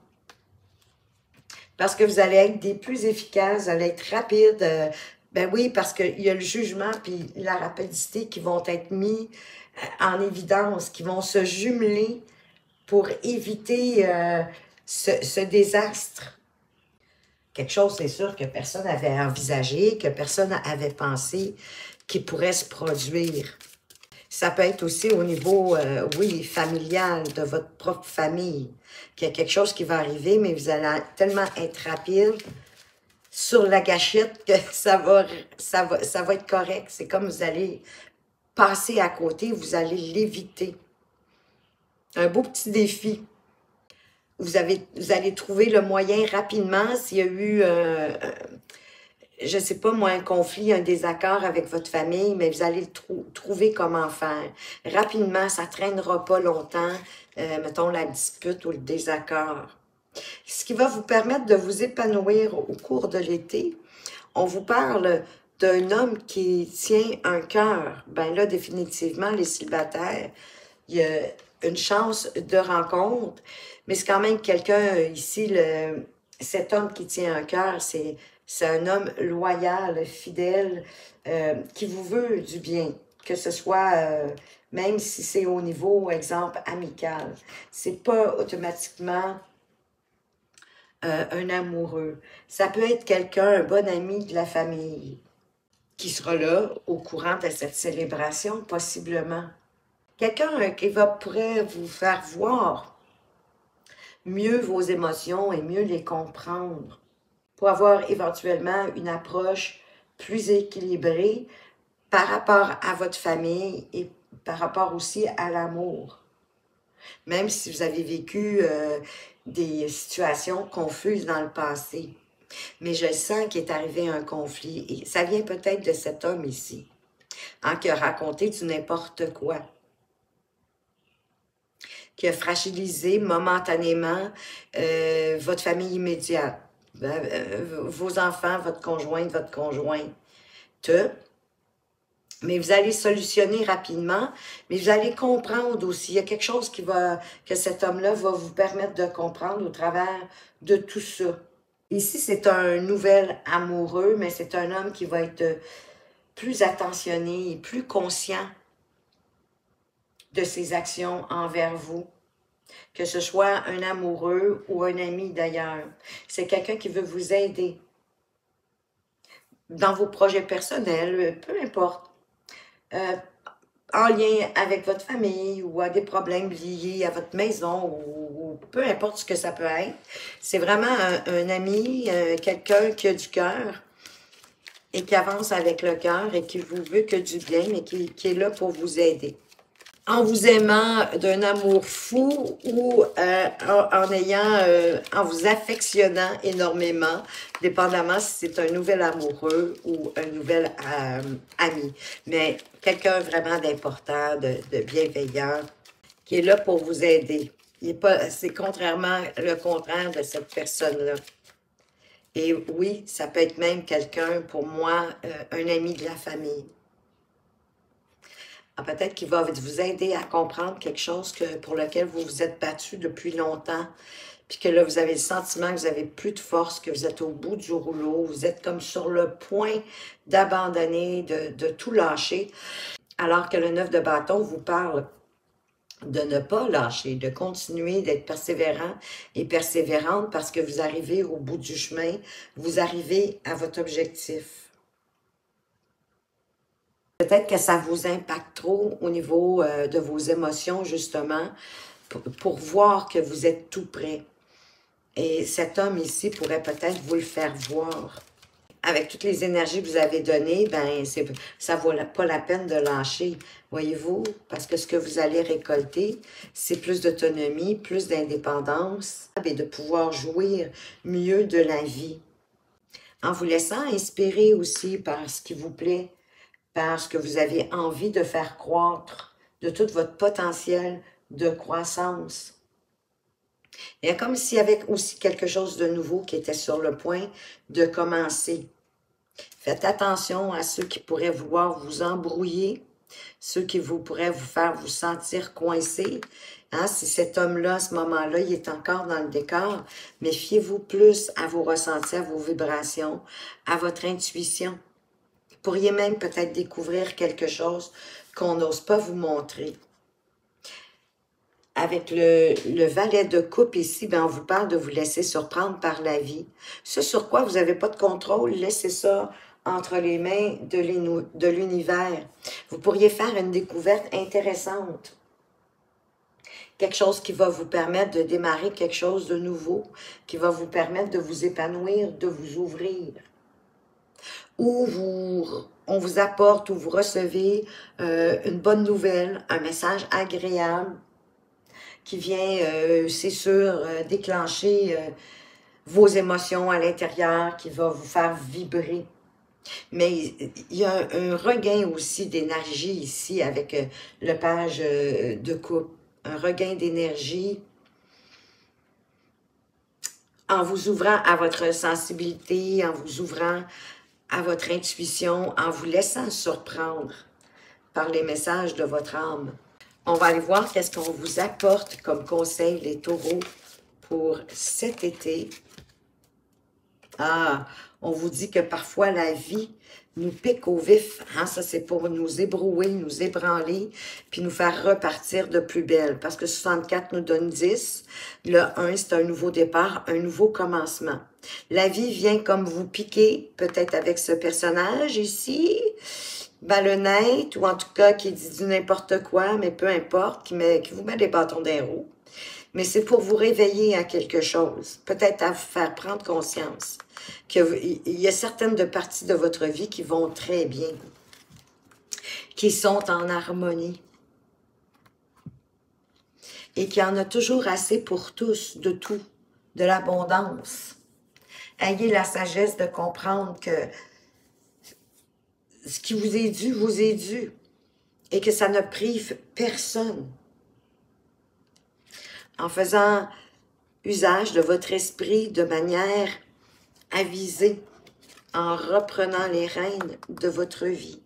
Parce que vous allez être des plus efficaces, vous allez être rapide. Ben oui, parce qu'il y a le jugement puis la rapidité qui vont être mis en évidence, qui vont se jumeler pour éviter ce désastre. Quelque chose, c'est sûr, que personne n'avait envisagé, que personne n'avait pensé qui pourrait se produire. Ça peut être aussi au niveau, oui, familial, de votre propre famille, qu'il y a quelque chose qui va arriver, mais vous allez tellement être rapide sur la gâchette que ça va être correct. C'est comme vous allez passer à côté, vous allez l'éviter. Un beau petit défi. Vous allez trouver le moyen rapidement s'il y a eu, je ne sais pas moi, un conflit, un désaccord avec votre famille, mais vous allez trouver comment faire. Rapidement, ça ne traînera pas longtemps, mettons la dispute ou le désaccord. Ce qui va vous permettre de vous épanouir au cours de l'été. On vous parle d'un homme qui tient un cœur. Ben là, définitivement, les célibataires, il y a une chance de rencontre, mais c'est quand même quelqu'un ici, cet homme qui tient un cœur, c'est un homme loyal, fidèle, qui vous veut du bien, que ce soit, même si c'est au niveau, exemple, amical. C'est pas automatiquement un amoureux. Ça peut être quelqu'un, un bon ami de la famille, qui sera là au courant de cette célébration, possiblement. Quelqu'un qui pourrait vous faire voir mieux vos émotions et mieux les comprendre pour avoir éventuellement une approche plus équilibrée par rapport à votre famille et par rapport aussi à l'amour. Même si vous avez vécu des situations confuses dans le passé. Mais je sens qu'il est arrivé un conflit et ça vient peut-être de cet homme ici, hein, qui a raconté du n'importe quoi, qui a fragilisé momentanément votre famille immédiate, vos enfants, votre conjointe, votre conjointe. Mais vous allez solutionner rapidement, mais vous allez comprendre aussi. Il y a quelque chose que cet homme-là va vous permettre de comprendre au travers de tout ça. Ici, c'est un nouvel amoureux, mais c'est un homme qui va être plus attentionné et plus conscient de ses actions envers vous. Que ce soit un amoureux ou un ami d'ailleurs. C'est quelqu'un qui veut vous aider dans vos projets personnels, peu importe. En lien avec votre famille ou à des problèmes liés à votre maison ou peu importe ce que ça peut être. C'est vraiment un ami, quelqu'un qui a du cœur et qui avance avec le cœur et qui vous veut que du bien, mais qui est là pour vous aider. En vous aimant d'un amour fou ou en vous affectionnant énormément, dépendamment si c'est un nouvel amoureux ou un nouvel ami. Mais quelqu'un vraiment d'important, de bienveillant, qui est là pour vous aider. C'est contrairement le contraire de cette personne-là. Et oui, ça peut être même quelqu'un, pour moi, un ami de la famille. Peut-être qu'il va vous aider à comprendre quelque chose pour lequel vous vous êtes battu depuis longtemps, puis que là, vous avez le sentiment que vous n'avez plus de force, que vous êtes au bout du rouleau, vous êtes comme sur le point d'abandonner, de tout lâcher, alors que le 9 de bâton vous parle de ne pas lâcher, de continuer d'être persévérant et persévérante parce que vous arrivez au bout du chemin, vous arrivez à votre objectif. Peut-être que ça vous impacte trop au niveau de vos émotions, justement, pour voir que vous êtes tout prêt. Et cet homme ici pourrait peut-être vous le faire voir. avec toutes les énergies que vous avez données, ben ça vaut pas la peine de lâcher, voyez-vous, parce que ce que vous allez récolter, c'est plus d'autonomie, plus d'indépendance et de pouvoir jouir mieux de la vie. En vous laissant inspirer aussi par ce qui vous plaît, par ce que vous avez envie de faire croître, de tout votre potentiel de croissance. Il y a comme s'il y avait aussi quelque chose de nouveau qui était sur le point de commencer. Faites attention à ceux qui pourraient vouloir vous embrouiller, ceux qui pourraient vous faire vous sentir coincé. Hein, si cet homme-là, à ce moment-là, il est encore dans le décor, méfiez-vous plus à vos ressentis, à vos vibrations, à votre intuition. Vous pourriez même peut-être découvrir quelque chose qu'on n'ose pas vous montrer. Avec le valet de coupe ici, ben on vous parle de vous laisser surprendre par la vie. Ce sur quoi vous n'avez pas de contrôle, laissez ça entre les mains de l'univers. Vous pourriez faire une découverte intéressante. Quelque chose qui va vous permettre de démarrer quelque chose de nouveau, qui va vous permettre de vous épanouir, de vous ouvrir. Ou on vous apporte ou vous recevez une bonne nouvelle, un message agréable, qui vient, c'est sûr, déclencher vos émotions à l'intérieur, qui va vous faire vibrer. Mais il y a un regain aussi d'énergie ici avec le page de coupe. Un regain d'énergie en vous ouvrant à votre sensibilité, en vous ouvrant à votre intuition, en vous laissant surprendre par les messages de votre âme. On va aller voir qu'est-ce qu'on vous apporte comme conseil, les taureaux, pour cet été. Ah, on vous dit que parfois la vie nous pique au vif. Hein? Ça, c'est pour nous ébrouer, nous ébranler, puis nous faire repartir de plus belle. Parce que 64 nous donne 10. Le 1, c'est un nouveau départ, un nouveau commencement. La vie vient comme vous piquer, peut-être avec ce personnage ici, malhonnête, ou en tout cas qui dit du n'importe quoi, mais peu importe, qui vous met des bâtons dans les roues. Mais c'est pour vous réveiller à quelque chose, peut-être à vous faire prendre conscience qu'il y a certaines de parties de votre vie qui vont très bien, qui sont en harmonie et qu'il y en a toujours assez pour tous, de tout, de l'abondance. Ayez la sagesse de comprendre que ce qui vous est dû et que ça ne prive personne. En faisant usage de votre esprit de manière avisée, en reprenant les rênes de votre vie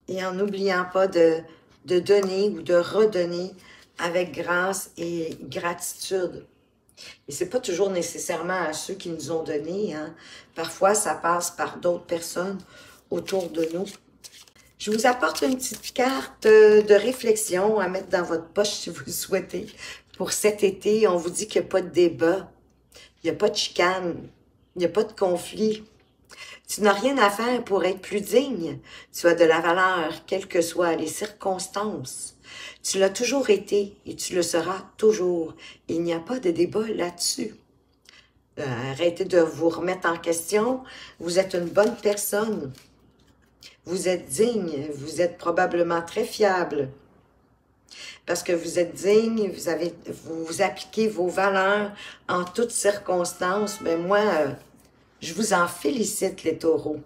et en n'oubliant pas de donner ou de redonner avec grâce et gratitude. Et c'est pas toujours nécessairement à ceux qui nous ont donné, hein. Parfois, ça passe par d'autres personnes autour de nous. Je vous apporte une petite carte de réflexion à mettre dans votre poche si vous le souhaitez. Pour cet été, on vous dit qu'il n'y a pas de débat, il n'y a pas de chicane, il n'y a pas de conflit. Tu n'as rien à faire pour être plus digne. Tu as de la valeur, quelles que soient les circonstances. Tu l'as toujours été et tu le seras toujours. Il n'y a pas de débat là-dessus. Arrêtez de vous remettre en question. Vous êtes une bonne personne. Vous êtes digne. Vous êtes probablement très fiable. Parce que vous êtes digne, vous appliquez vos valeurs en toutes circonstances. Mais moi, je vous en félicite, les taureaux,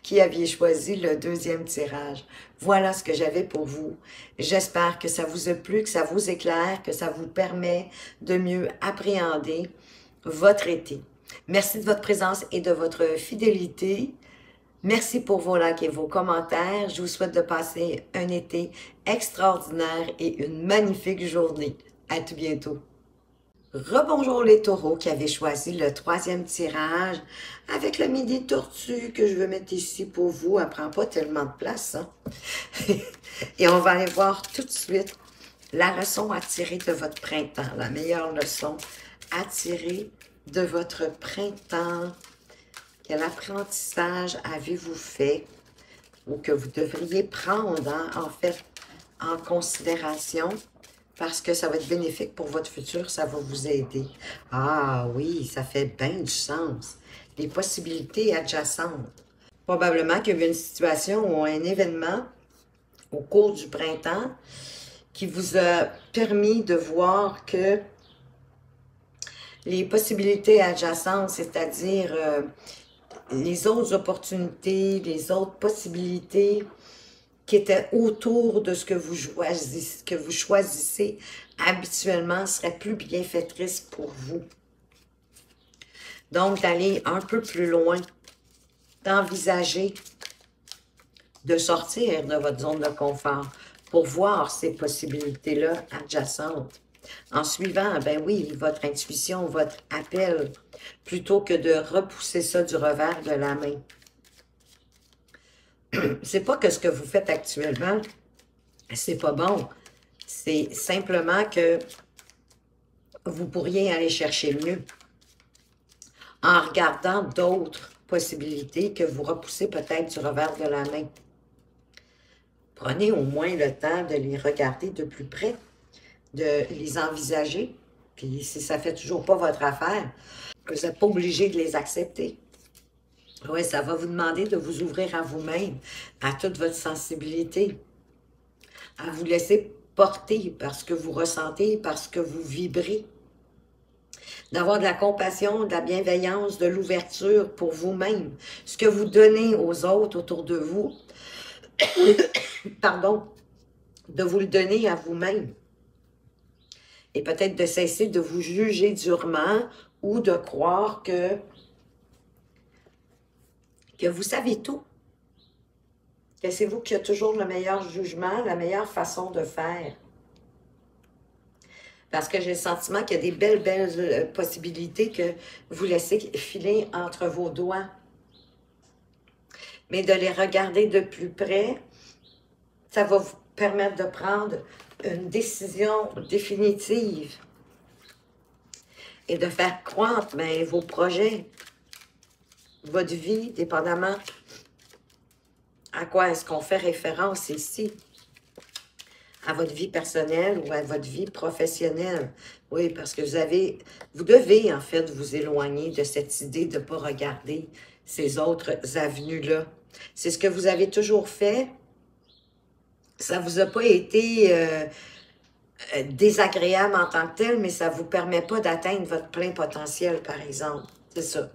qui aviez choisi le deuxième tirage. Voilà ce que j'avais pour vous. J'espère que ça vous a plu, que ça vous éclaire, que ça vous permet de mieux appréhender votre été. Merci de votre présence et de votre fidélité. Merci pour vos likes et vos commentaires. Je vous souhaite de passer un été extraordinaire et une magnifique journée. À tout bientôt. Rebonjour les taureaux qui avaient choisi le troisième tirage avec le midi tortue que je vais mettre ici pour vous. Elle ne prend pas tellement de place. Hein? Et on va aller voir tout de suite la leçon à tirer de votre printemps. La meilleure leçon à tirer de votre printemps. Quel apprentissage avez-vous fait ou que vous devriez prendre en fait en considération parce que ça va être bénéfique pour votre futur, ça va vous aider. Ah oui, ça fait bien du sens. Les possibilités adjacentes. Probablement qu'il y a eu une situation ou un événement au cours du printemps qui vous a permis de voir que les possibilités adjacentes, c'est-à-dire les autres opportunités, les autres possibilités qui étaient autour de ce que vous choisissez habituellement seraient plus bienfaitrices pour vous. Donc, d'aller un peu plus loin, d'envisager de sortir de votre zone de confort pour voir ces possibilités-là adjacentes. En suivant, ben oui, votre intuition, votre appel, plutôt que de repousser ça du revers de la main. C'est pas que ce que vous faites actuellement, c'est pas bon. C'est simplement que vous pourriez aller chercher mieux en regardant d'autres possibilités que vous repoussez peut-être du revers de la main. Prenez au moins le temps de les regarder de plus près, de les envisager. Puis si ça ne fait toujours pas votre affaire, vous n'êtes pas obligé de les accepter. Oui, ça va vous demander de vous ouvrir à vous-même, à toute votre sensibilité, à vous laisser porter par ce que vous ressentez, par ce que vous vibrez, d'avoir de la compassion, de la bienveillance, de l'ouverture pour vous-même. Ce que vous donnez aux autres autour de vous, pardon, de vous le donner à vous-même. Et peut-être de cesser de vous juger durement ou de croire que vous savez tout. Que c'est vous qui avez toujours le meilleur jugement, la meilleure façon de faire. Parce que j'ai le sentiment qu'il y a des belles possibilités que vous laissez filer entre vos doigts. Mais de les regarder de plus près, ça va vous permettre de prendre une décision définitive et de faire croître vos projets, votre vie, dépendamment à quoi est-ce qu'on fait référence ici. À votre vie personnelle ou à votre vie professionnelle. Oui, parce que vous devez en fait vous éloigner de cette idée de ne pas regarder ces autres avenues-là. C'est ce que vous avez toujours fait. Ça ne vous a pas été désagréable en tant que tel, mais ça ne vous permet pas d'atteindre votre plein potentiel, par exemple. C'est ça.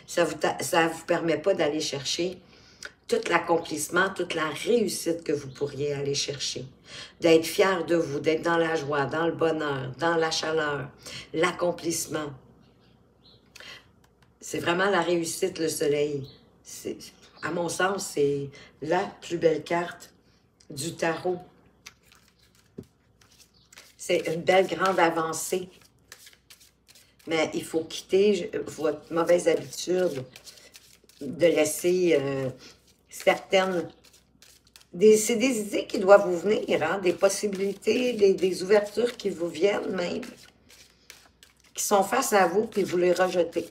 Ça vous permet pas d'aller chercher tout l'accomplissement, toute la réussite que vous pourriez aller chercher. D'être fier de vous, d'être dans la joie, dans le bonheur, dans la chaleur, l'accomplissement. C'est vraiment la réussite, le soleil. À mon sens, c'est la plus belle carte du tarot. C'est une belle grande avancée. Mais il faut quitter votre mauvaise habitude de laisser certaines... C'est des idées qui doivent vous venir, hein, des possibilités, des ouvertures qui vous viennent même, qui sont face à vous, puis vous les rejetez.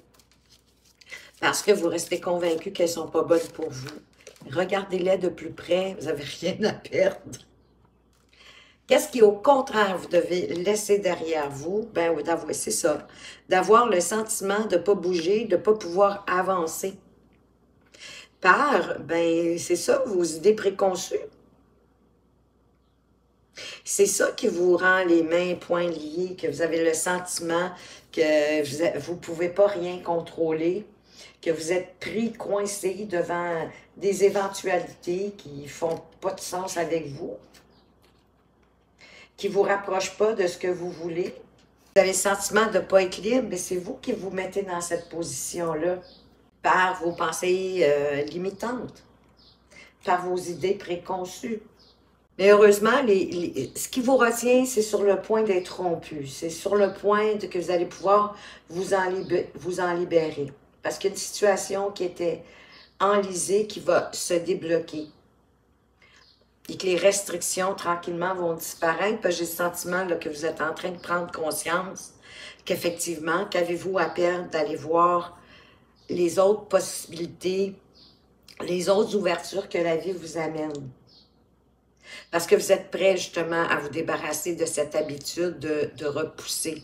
Parce que vous restez convaincu qu'elles ne sont pas bonnes pour vous. Regardez-les de plus près, vous n'avez rien à perdre. Qu'est-ce qui, au contraire, vous devez laisser derrière vous? Ben, c'est ça. D'avoir le sentiment de ne pas bouger, de ne pas pouvoir avancer. C'est ça, vos idées préconçues. C'est ça qui vous rend les mains, poings liés, que vous avez le sentiment que vous ne pouvez pas rien contrôler, que vous êtes pris, coincé devant des éventualités qui ne font pas de sens avec vous, qui ne vous rapprochent pas de ce que vous voulez. Vous avez le sentiment de ne pas être libre, mais c'est vous qui vous mettez dans cette position-là par vos pensées limitantes, par vos idées préconçues. Mais heureusement, ce qui vous retient, c'est sur le point d'être rompu. C'est sur le point que vous allez pouvoir vous en libérer. Parce qu'il y a une situation qui était enlisée qui va se débloquer. Et que les restrictions, tranquillement, vont disparaître. Parce que j'ai le sentiment là, que vous êtes en train de prendre conscience qu'effectivement, qu'avez-vous à perdre d'aller voir les autres possibilités, les autres ouvertures que la vie vous amène. Parce que vous êtes prêt justement à vous débarrasser de cette habitude de repousser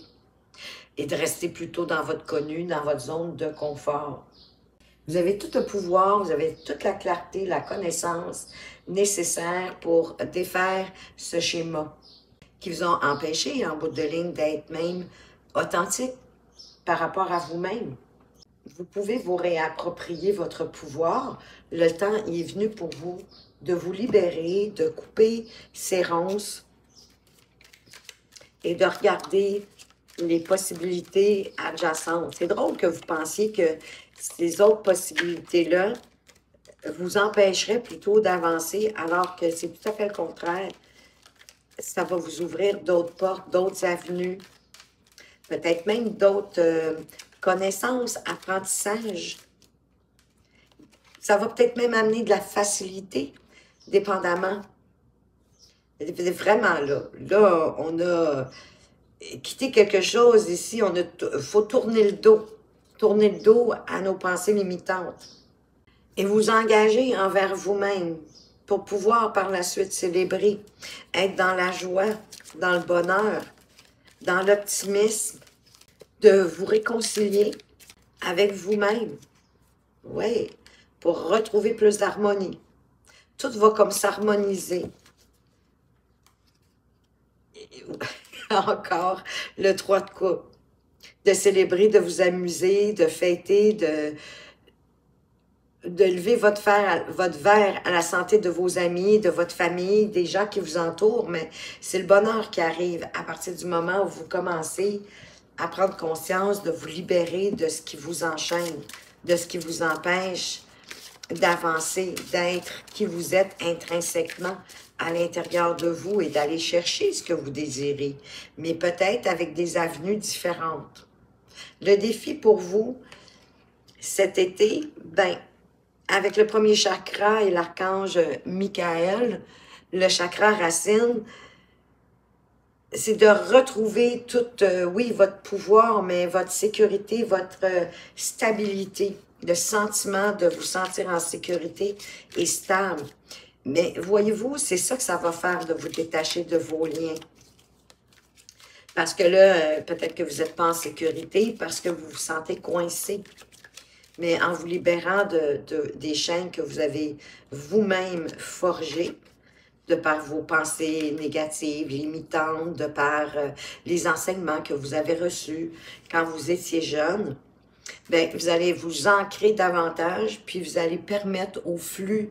et de rester plutôt dans votre connu, dans votre zone de confort. Vous avez tout le pouvoir, vous avez toute la clarté, la connaissance nécessaire pour défaire ce schéma qui vous ont empêché, en bout de ligne, d'être même authentique par rapport à vous-même. Vous pouvez vous réapproprier votre pouvoir. Le temps est venu pour vous de vous libérer, de couper ces ronces et de regarder les possibilités adjacentes. C'est drôle que vous pensiez que ces autres possibilités-là vous empêcheraient plutôt d'avancer, alors que c'est tout à fait le contraire. Ça va vous ouvrir d'autres portes, d'autres avenues, peut-être même d'autres connaissances, apprentissages. Ça va peut-être même amener de la facilité, dépendamment. Vraiment, là, on a quitté quelque chose ici. Faut tourner le dos. Tourner le dos à nos pensées limitantes. Et vous engager envers vous-même pour pouvoir par la suite célébrer, être dans la joie, dans le bonheur, dans l'optimisme, de vous réconcilier avec vous-même. Oui, pour retrouver plus d'harmonie. Tout va comme s'harmoniser. Encore le 3 de coupe. De célébrer, de vous amuser, de fêter, de lever votre verre à la santé de vos amis, de votre famille, des gens qui vous entourent, mais c'est le bonheur qui arrive à partir du moment où vous commencez à prendre conscience de vous libérer de ce qui vous enchaîne, de ce qui vous empêche d'avancer, d'être qui vous êtes intrinsèquement à l'intérieur de vous et d'aller chercher ce que vous désirez, mais peut-être avec des avenues différentes. Le défi pour vous, cet été, ben, avec le premier chakra et l'archange Michael, le chakra racine, c'est de retrouver tout, oui, votre pouvoir, mais votre sécurité, votre stabilité, le sentiment de vous sentir en sécurité et stable. Mais voyez-vous, c'est ça que ça va faire de vous détacher de vos liens. Parce que là, peut-être que vous n'êtes pas en sécurité, parce que vous vous sentez coincé. Mais en vous libérant des chaînes que vous avez vous-même forgées, de par vos pensées négatives, limitantes, de par les enseignements que vous avez reçus quand vous étiez jeune, bien, vous allez vous ancrer davantage, puis vous allez permettre au flux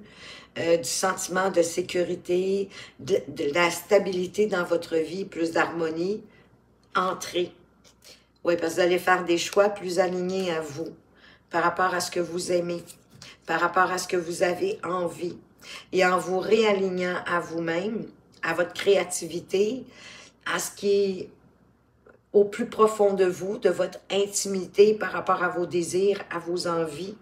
du sentiment de sécurité, de la stabilité dans votre vie, plus d'harmonie, entrer. Oui, parce que vous allez faire des choix plus alignés à vous, par rapport à ce que vous aimez, par rapport à ce que vous avez envie. Et en vous réalignant à vous-même, à votre créativité, à ce qui est au plus profond de vous, de votre intimité par rapport à vos désirs, à vos envies,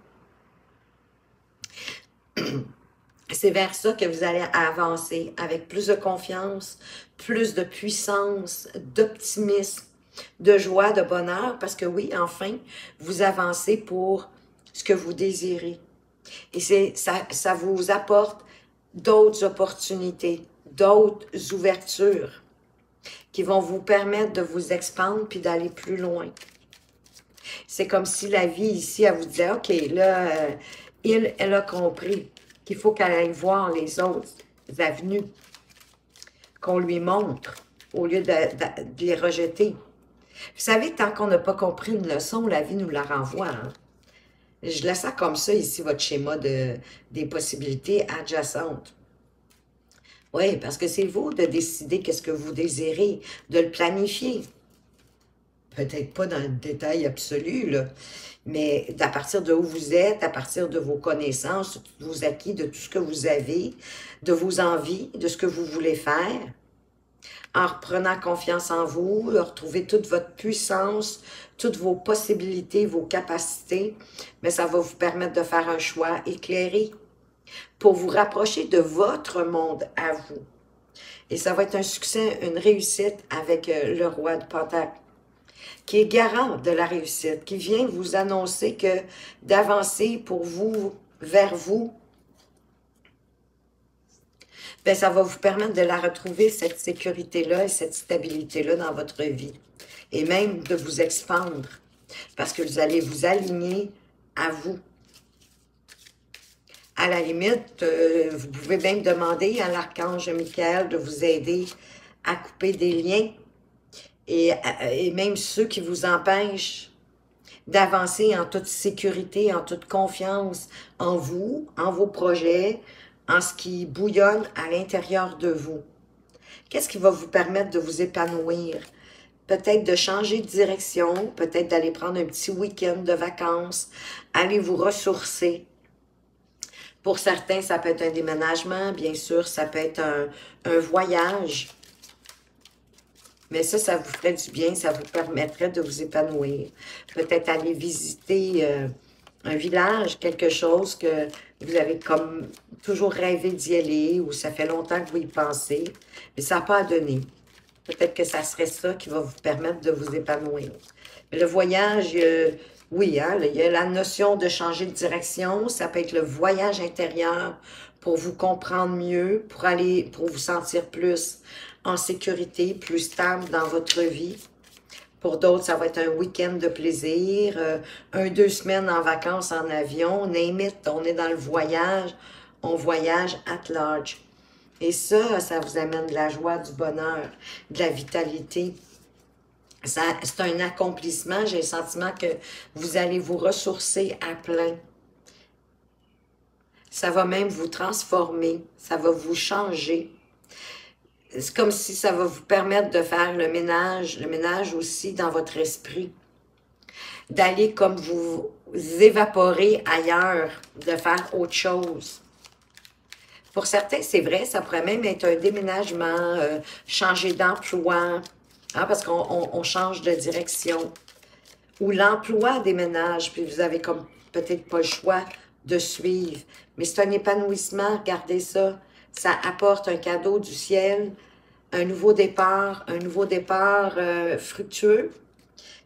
c'est vers ça que vous allez avancer avec plus de confiance, plus de puissance, d'optimisme, de joie, de bonheur, parce que oui, enfin, vous avancez pour ce que vous désirez. Et ça vous apporte d'autres opportunités, d'autres ouvertures qui vont vous permettre de vous expandre puis d'aller plus loin. C'est comme si la vie ici, elle vous disait, OK, là, elle a compris qu'il faut qu'elle aille voir les autres avenues qu'on lui montre au lieu de les rejeter. Vous savez, tant qu'on n'a pas compris une leçon, la vie nous la renvoie. Hein? Je laisse ça comme ça ici, votre schéma des possibilités adjacentes. Oui, parce que c'est vous de décider qu'est-ce que vous désirez, de le planifier. Peut-être pas dans le détail absolu, là, mais à partir de où vous êtes, à partir de vos connaissances, de vos acquis, de tout ce que vous avez, de vos envies, de ce que vous voulez faire, en reprenant confiance en vous, retrouver toute votre puissance, toutes vos possibilités, vos capacités, mais ça va vous permettre de faire un choix éclairé pour vous rapprocher de votre monde à vous. Et ça va être un succès, une réussite avec le roi de Pentacle, qui est garant de la réussite, qui vient vous annoncer que d'avancer pour vous, vers vous, bien, ça va vous permettre de la retrouver, cette sécurité-là et cette stabilité-là dans votre vie. Et même de vous expandre, parce que vous allez vous aligner à vous. À la limite, vous pouvez même demander à l'archange Michael de vous aider à couper des liens et même ceux qui vous empêchent d'avancer en toute sécurité, en toute confiance en vous, en vos projets, en ce qui bouillonne à l'intérieur de vous. Qu'est-ce qui va vous permettre de vous épanouir? Peut-être de changer de direction, peut-être d'aller prendre un petit week-end de vacances, aller vous ressourcer. Pour certains, ça peut être un déménagement, bien sûr, ça peut être un voyage. Mais ça vous ferait du bien, ça vous permettrait de vous épanouir. Peut-être aller visiter un village, quelque chose que vous avez comme toujours rêvé d'y aller, ou ça fait longtemps que vous y pensez, mais ça n'a pas à donner. Peut-être que ça serait ça qui va vous permettre de vous épanouir. Mais le voyage, oui, hein, il y a la notion de changer de direction. Ça peut être le voyage intérieur pour vous comprendre mieux, pour vous sentir plus en sécurité, plus stable dans votre vie. Pour d'autres, ça va être un week-end de plaisir, 2 semaines en vacances en avion, name it, on est dans le voyage, on voyage at large. Et ça vous amène de la joie, du bonheur, de la vitalité. C'est un accomplissement. J'ai le sentiment que vous allez vous ressourcer à plein. Ça va même vous transformer. Ça va vous changer. C'est comme si ça va vous permettre de faire le ménage aussi dans votre esprit. D'aller comme vous évaporer ailleurs, de faire autre chose. Pour certains, c'est vrai, ça pourrait même être un déménagement, changer d'emploi, hein, parce qu'on change de direction. Ou l'emploi déménage, puis vous avez comme peut-être pas le choix de suivre. Mais c'est un épanouissement, regardez ça. Ça apporte un cadeau du ciel, un nouveau départ fructueux,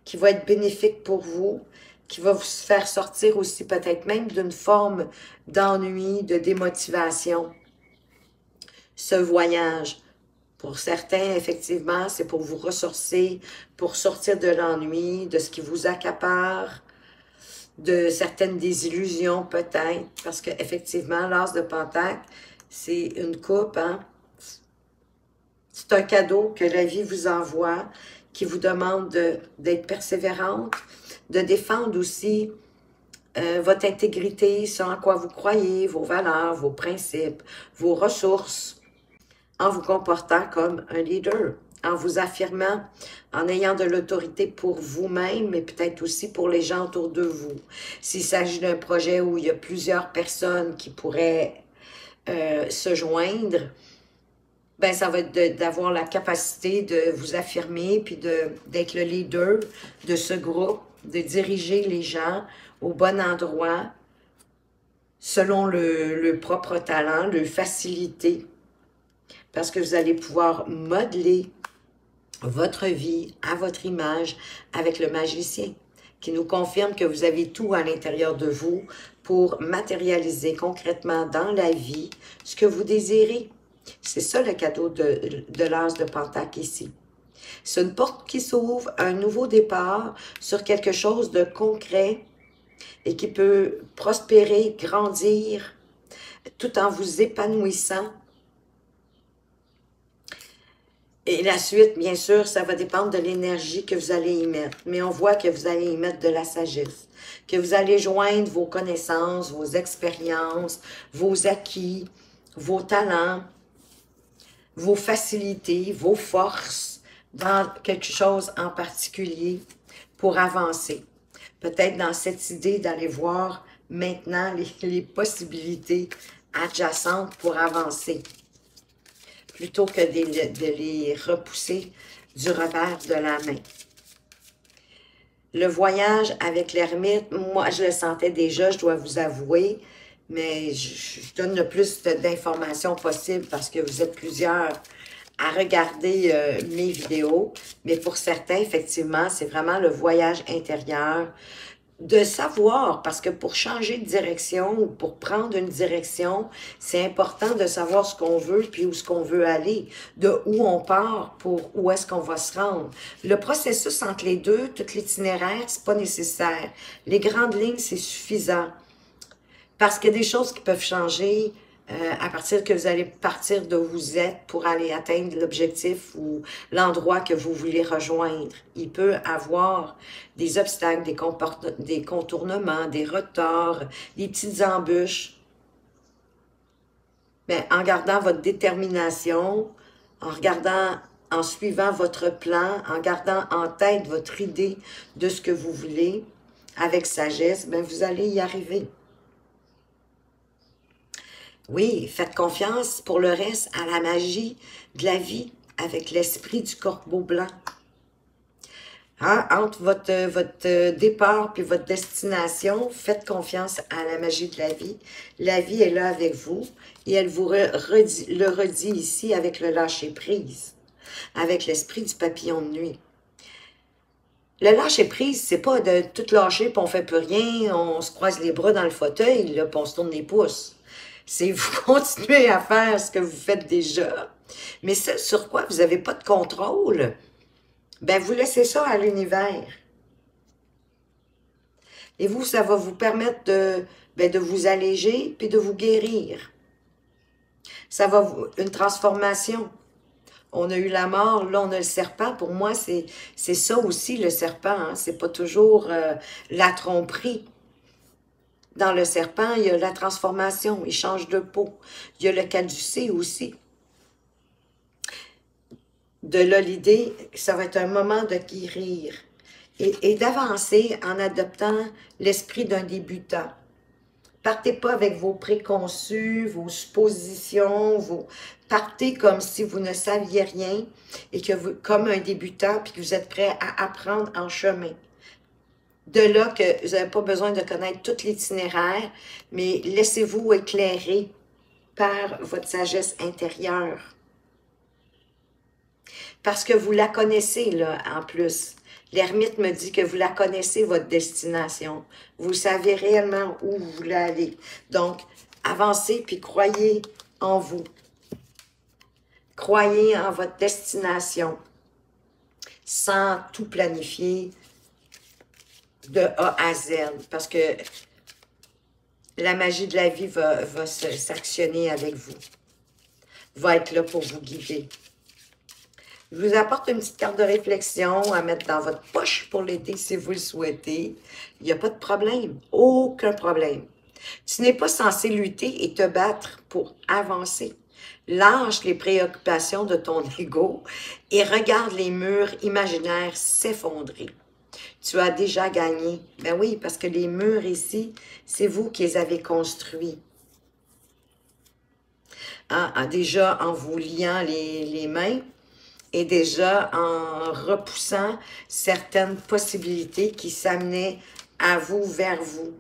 qui va être bénéfique pour vous, qui va vous faire sortir aussi peut-être même d'une forme d'ennui, de démotivation. Ce voyage, pour certains, effectivement, c'est pour vous ressourcer, pour sortir de l'ennui, de ce qui vous accapare, de certaines désillusions peut-être, parce qu'effectivement, l'as de Pentacle, c'est une coupe, hein? C'est un cadeau que la vie vous envoie, qui vous demande d'être persévérante, de défendre aussi votre intégrité, ce en quoi vous croyez, vos valeurs, vos principes, vos ressources, en vous comportant comme un leader, en vous affirmant, en ayant de l'autorité pour vous-même, mais peut-être aussi pour les gens autour de vous. S'il s'agit d'un projet où il y a plusieurs personnes qui pourraient se joindre, ben ça va être d'avoir la capacité de vous affirmer, puis d'être le leader de ce groupe, de diriger les gens au bon endroit, selon le propre talent, le faciliter, parce que vous allez pouvoir modeler votre vie à votre image avec le magicien, qui nous confirme que vous avez tout à l'intérieur de vous pour matérialiser concrètement dans la vie ce que vous désirez. C'est ça le cadeau de l'as de Pentacle ici. C'est une porte qui s'ouvre, un nouveau départ sur quelque chose de concret et qui peut prospérer, grandir, tout en vous épanouissant. Et la suite, bien sûr, ça va dépendre de l'énergie que vous allez y mettre. Mais on voit que vous allez y mettre de la sagesse, que vous allez joindre vos connaissances, vos expériences, vos acquis, vos talents, vos facilités, vos forces dans quelque chose en particulier pour avancer. Peut-être dans cette idée d'aller voir maintenant les possibilités adjacentes pour avancer, plutôt que de les repousser du revers de la main. Le voyage avec l'ermite, moi je le sentais déjà, je dois vous avouer, mais je donne le plus d'informations possible parce que vous êtes plusieurs à regarder mes vidéos. Mais pour certains, effectivement, c'est vraiment le voyage intérieur, de savoir, parce que pour changer de direction ou pour prendre une direction, c'est important de savoir ce qu'on veut puis où ce qu'on veut aller, de où on part pour où est-ce qu'on va se rendre. Le processus entre les deux, tout l'itinéraire, c'est pas nécessaire. Les grandes lignes, c'est suffisant. Parce qu'il y a des choses qui peuvent changer à partir que vous allez partir de où vous êtes pour aller atteindre l'objectif ou l'endroit que vous voulez rejoindre. Il peut avoir des obstacles, des contournements, des retards, des petites embûches. Mais en gardant votre détermination, en suivant votre plan, en gardant en tête votre idée de ce que vous voulez, avec sagesse, ben vous allez y arriver. Oui, faites confiance pour le reste à la magie de la vie avec l'esprit du corbeau blanc. Hein? Entre votre départ puis votre destination, faites confiance à la magie de la vie. La vie est là avec vous et elle vous le redit ici avec le lâcher-prise, avec l'esprit du papillon de nuit. Le lâcher-prise, c'est pas de tout lâcher puis on fait plus rien, on se croise les bras dans le fauteuil, là, puis on se tourne les pouces. C'est vous continuez à faire ce que vous faites déjà. Mais ce sur quoi vous n'avez pas de contrôle, ben vous laissez ça à l'univers. Et vous, ça va vous permettre de vous alléger puis de vous guérir. Ça va une transformation. On a eu la mort, là on a le serpent. Pour moi, c'est ça aussi le serpent. Hein? C'est pas toujours la tromperie. Dans le serpent, il y a la transformation, il change de peau. Il y a le caducé aussi. De là, l'idée, ça va être un moment de guérir et d'avancer en adoptant l'esprit d'un débutant. Partez pas avec vos préconçus, vos suppositions, partez comme si vous ne saviez rien et que vous, comme un débutant, puis que vous êtes prêt à apprendre en chemin. De là que vous n'avez pas besoin de connaître tout l'itinéraire, mais laissez-vous éclairer par votre sagesse intérieure. Parce que vous la connaissez, là, en plus. L'ermite me dit que vous la connaissez, votre destination. Vous savez réellement où vous voulez aller. Donc, avancez puis croyez en vous. Croyez en votre destination sans tout planifier de A à Z. Parce que la magie de la vie va s'actionner avec vous. Va être là pour vous guider. Je vous apporte une petite carte de réflexion à mettre dans votre poche pour l'été si vous le souhaitez. Il n'y a pas de problème, aucun problème. Tu n'es pas censé lutter et te battre pour avancer. Lâche les préoccupations de ton ego et regarde les murs imaginaires s'effondrer. Tu as déjà gagné. Ben oui, parce que les murs ici, c'est vous qui les avez construits. Hein, déjà en vous liant les mains, et déjà en repoussant certaines possibilités qui s'amenaient à vous, vers vous.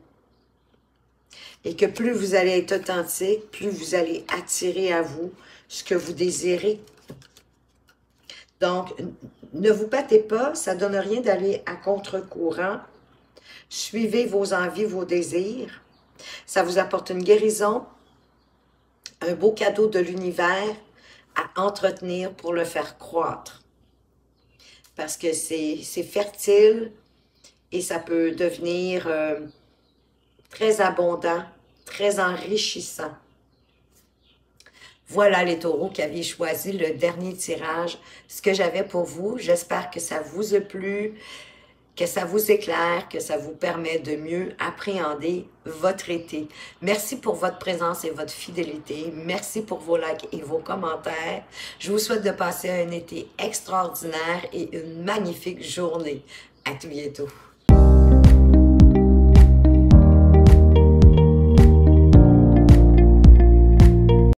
Et que plus vous allez être authentique, plus vous allez attirer à vous ce que vous désirez. Donc, ne vous battez pas, ça ne donne rien d'aller à contre-courant. Suivez vos envies, vos désirs. Ça vous apporte une guérison, un beau cadeau de l'univers, à entretenir pour le faire croître. Parce que c'est fertile et ça peut devenir très abondant, très enrichissant. Voilà les taureaux qui avaient choisi le dernier tirage. Ce que j'avais pour vous, j'espère que ça vous a plu, que ça vous éclaire, que ça vous permet de mieux appréhender votre été. Merci pour votre présence et votre fidélité. Merci pour vos likes et vos commentaires. Je vous souhaite de passer un été extraordinaire et une magnifique journée. À tout bientôt.